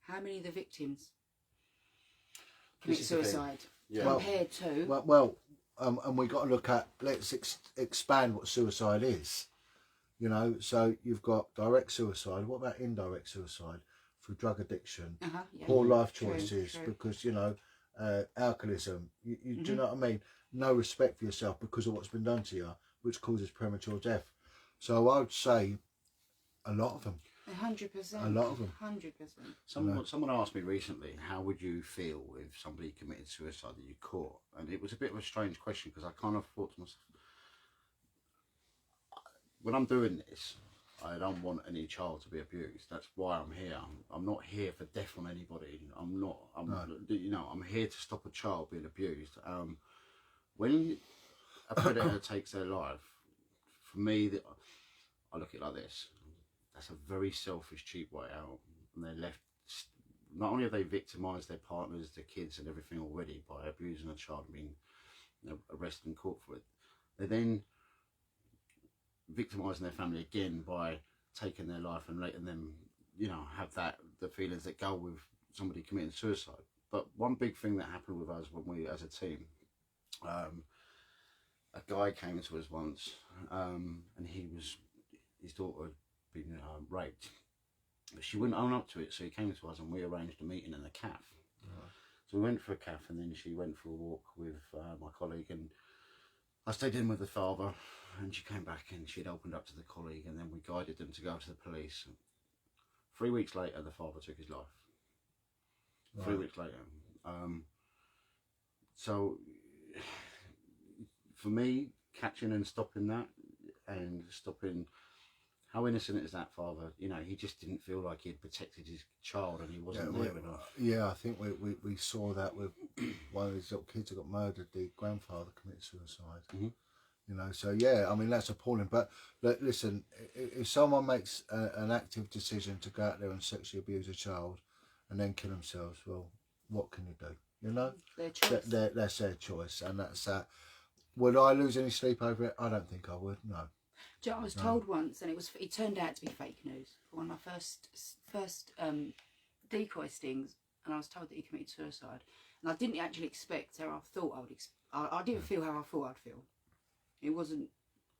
How many of the victims commit suicide? Yeah. Compared to... Well, and we got to look at, let's expand what suicide is. You know, so you've got direct suicide. What about indirect suicide? Through drug addiction, poor life choices, because, you know, alcoholism, you do you know what I mean? No respect for yourself because of what's been done to you, which causes premature death. So I would say a lot of them. 100%. A lot of them. 100%. Someone asked me recently, how would you feel if somebody committed suicide that you caught? And it was a bit of a strange question, because I kind of thought to myself, when I'm doing this, I don't want any child to be abused. That's why I'm here. I'm not here for death on anybody. You know, I'm here to stop a child being abused. When a predator takes their life, for me, I look at it like this. That's a very selfish, cheap way out. And they're left, not only have they victimised their partners, their kids and everything already by abusing a child and being arrested and caught for it, they then victimising their family again by taking their life and letting them, you know, have the feelings that go with somebody committing suicide. But one big thing that happened with us when we, as a team, a guy came to us once, and his daughter had been raped, but she wouldn't own up to it, so he came to us and we arranged a meeting in a cafe. So we went for a cafe, and then she went for a walk with my colleague, and I stayed in with the father, and she came back and she'd opened up to the colleague, and then we guided them to go to the police. 3 weeks later, the father took his life. Right. 3 weeks later. So, for me, catching and stopping that, and stopping, how innocent is that father? You know, he just didn't feel like he had protected his child, and he wasn't there enough. Yeah, I think we saw that with one of these little kids that got murdered. The grandfather committed suicide. You know, so yeah, I mean, that's appalling. But listen, if someone makes an active decision to go out there and sexually abuse a child and then kill themselves, well, what can you do? You know, their choice. That's their choice, and that's that. Would I lose any sleep over it? I don't think I would. No. I was told once, and it turned out to be fake news. One of my first decoy stings, and I was told that he committed suicide, and I didn't actually expect how I thought I would. I didn't feel how I thought I'd feel. It wasn't.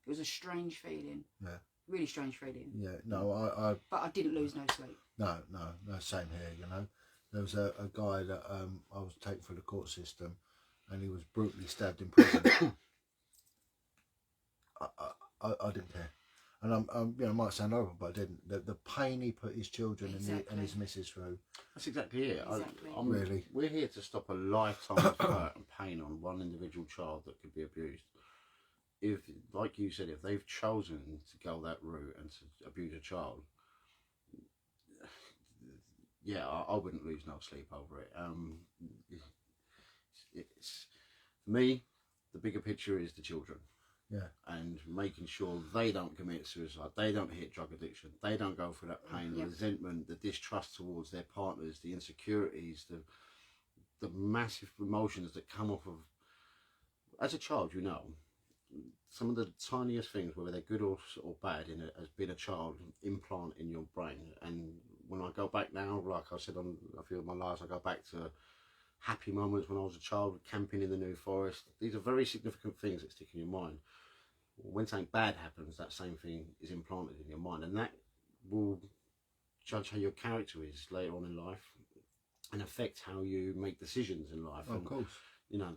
It was a strange feeling. Yeah. Really strange feeling. Yeah. No, But I didn't lose no sleep. No, same here. You know, there was a guy that I was taken through the court system, and he was brutally stabbed in prison. I didn't care, and I'm you know, it might sound horrible, but I didn't. The pain he put his children and his missus through. That's exactly it. Exactly. Really, we're here to stop a lifetime of hurt and pain on one individual child that could be abused. If, like you said, if they've chosen to go that route and to abuse a child, yeah, I wouldn't lose no sleep over it. It's for me, the bigger picture is the children. Yeah. And making sure they don't commit suicide, they don't hit drug addiction, they don't go through that pain, the resentment, the distrust towards their partners, the insecurities, the massive emotions that come off of. As a child, you know, some of the tiniest things, whether they're good or bad, has been a child implant in your brain. And when I go back now, like I said on a few of my lives, I go back to happy moments when I was a child, camping in the New Forest. These are very significant things that stick in your mind. When something bad happens, that same thing is implanted in your mind, and that will judge how your character is later on in life and affect how you make decisions in life. of course. You know,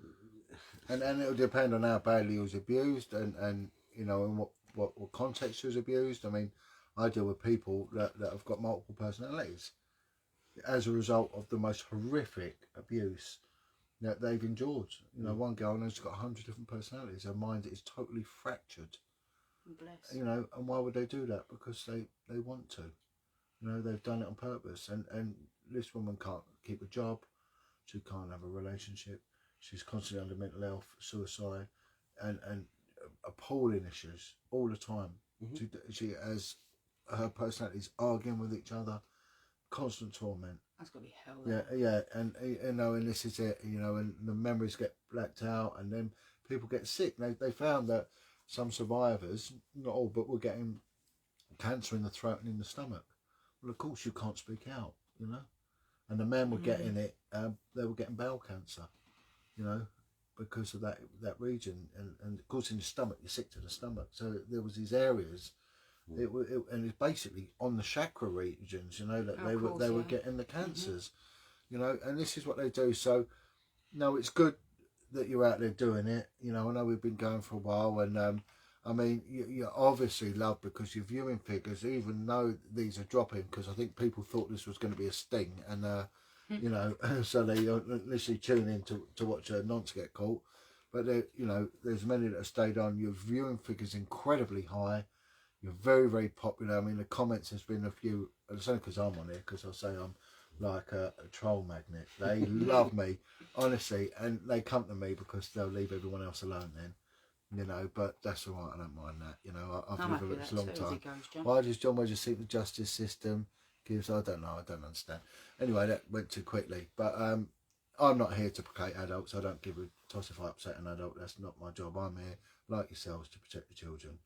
and it'll depend on how badly he was abused, and you know, and what context he was abused. I mean, I deal with people that have got multiple personalities as a result of the most horrific abuse that they've endured. You know, one girl has got 100 different personalities. Her mind is totally fractured. Bless. You know, and why would they do that? Because they want to. You know, they've done it on purpose. And this woman can't keep a job. She can't have a relationship. She's constantly under mental health, suicide, and appalling issues all the time. She has her personalities arguing with each other, constant torment. That's got to be hell. Yeah, and you know, and this is it. You know, and the memories get blacked out, and then people get sick. They found that some survivors, not all, but were getting cancer in the throat and in the stomach. Well, of course, you can't speak out. You know, and the men were getting it. They were getting bowel cancer. You know, because of that region, and of course in the stomach, you're sick to the stomach. So there was these areas. And it's basically on the chakra regions, you know, that they were getting the cancers, you know, and this is what they do. So, no, it's good that you're out there doing it. You know, I know we've been going for a while, and I mean, you obviously love, because your viewing figures, even though these are dropping, because I think people thought this was going to be a sting, and you know, so they literally tune in to watch a nonce get caught. But you know, there's many that have stayed on. Your viewing figures incredibly high. You're very, very popular. I mean, the comments, has been a few, it's only because I'm on here, because I say I'm like a troll magnet. They love me, honestly, and they come to me because they'll leave everyone else alone then, you know, but that's all right, I don't mind that, you know, I've lived with this a long time. Why does John Wajir think the justice system gives, I don't know, I don't understand. Anyway, that went too quickly, but I'm not here to placate adults. I don't give a toss if I upset an adult. That's not my job. I'm here, like yourselves, to protect the children.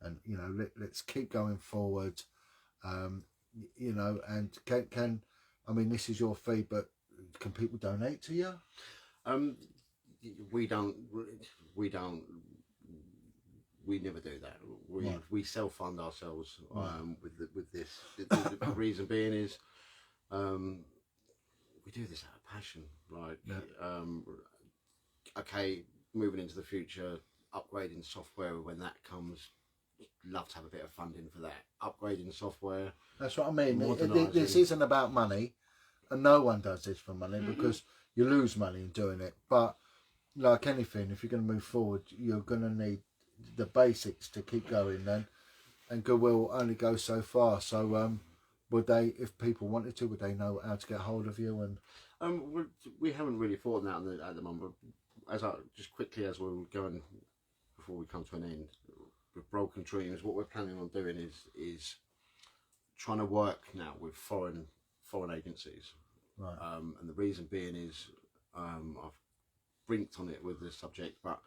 And you know, let's keep going forward. You know, and can I mean, this is your fee, but can people donate to you? We never do that. We self fund ourselves with this. The reason being is we do this out of passion. Like okay, moving into the future, upgrading software when that comes. Love to have a bit of funding for that. Upgrading software. That's what I mean. This isn't about money, and no one does this for money, because you lose money in doing it. But like anything, if you're going to move forward, you're going to need the basics to keep going. Then, and goodwill only goes so far. So, would they, if people wanted to, would they know how to get hold of you? And we haven't really thought that at the moment. As just quickly as we're going before we come to an end. With Broken Dreams, what we're planning on doing is trying to work now with foreign agencies, right. And the reason being is I've brinked on it with this subject, but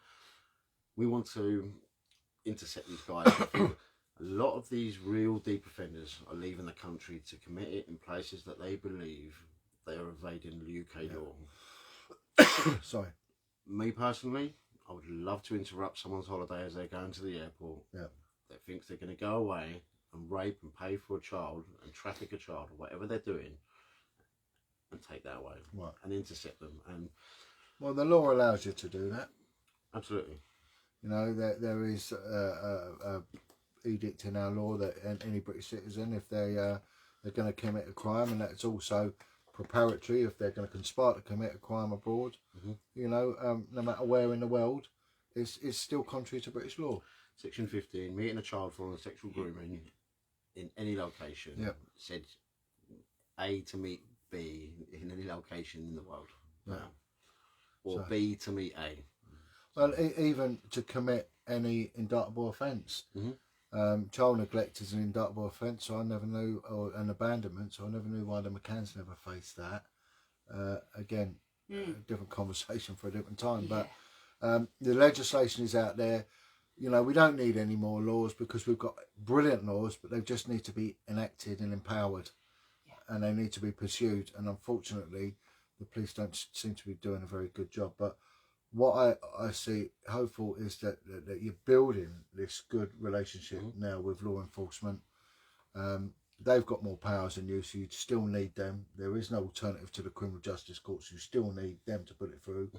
we want to intercept these guys. I think a lot of these real deep offenders are leaving the country to commit it in places that they believe they are evading the UK law. Sorry. Me personally, I would love to interrupt someone's holiday as they're going to the airport. Yeah. That thinks they're going to go away and rape and pay for a child and traffic a child or whatever they're doing, and take that away, Right. and intercept them. And Well, the law allows you to do that. absolutely. You know, there is a edict in our law that any British citizen, if they're going to commit a crime, and that's also preparatory if they're going to conspire to commit a crime abroad, you know, no matter where in the world, it's still contrary to British law. Section 15, meeting a child following sexual grooming in any location, said A to meet B in any location in the world. Or So- B to meet A. Well, even to commit any indictable offence. Child neglect is an indictable offence, so I never knew, or an abandonment, so I never knew why the McCanns never faced that. Again, a different conversation for a different time, but the legislation is out there. You know, we don't need any more laws because we've got brilliant laws, but they just need to be enacted and empowered, and they need to be pursued. And unfortunately, the police don't seem to be doing a very good job. But what I see hopeful is that you're building this good relationship now with law enforcement. They've got more powers than you, so you still need them. There is no alternative to the criminal justice courts. You still need them to put it through.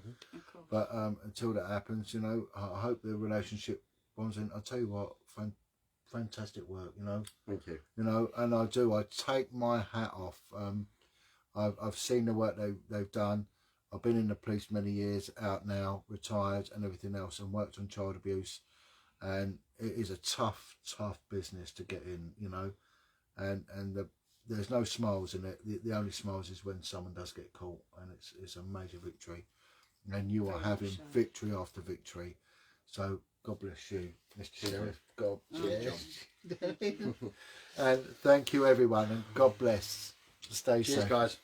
But until that happens, you know, I hope the relationship bonds in. I'll tell you what, fantastic work, you know. Thank you. You know, and I take my hat off. I've seen the work they've done. I've been in the police many years, out now, retired and everything else, and worked on child abuse. And it is a tough business to get in, you know. And there's no smiles in it. The only smiles is when someone does get caught, and it's a major victory. And you are having victory after victory. So God bless you, Mr. Sheriff. God bless. And thank you everyone, and God bless. Stay Cheers, safe. guys.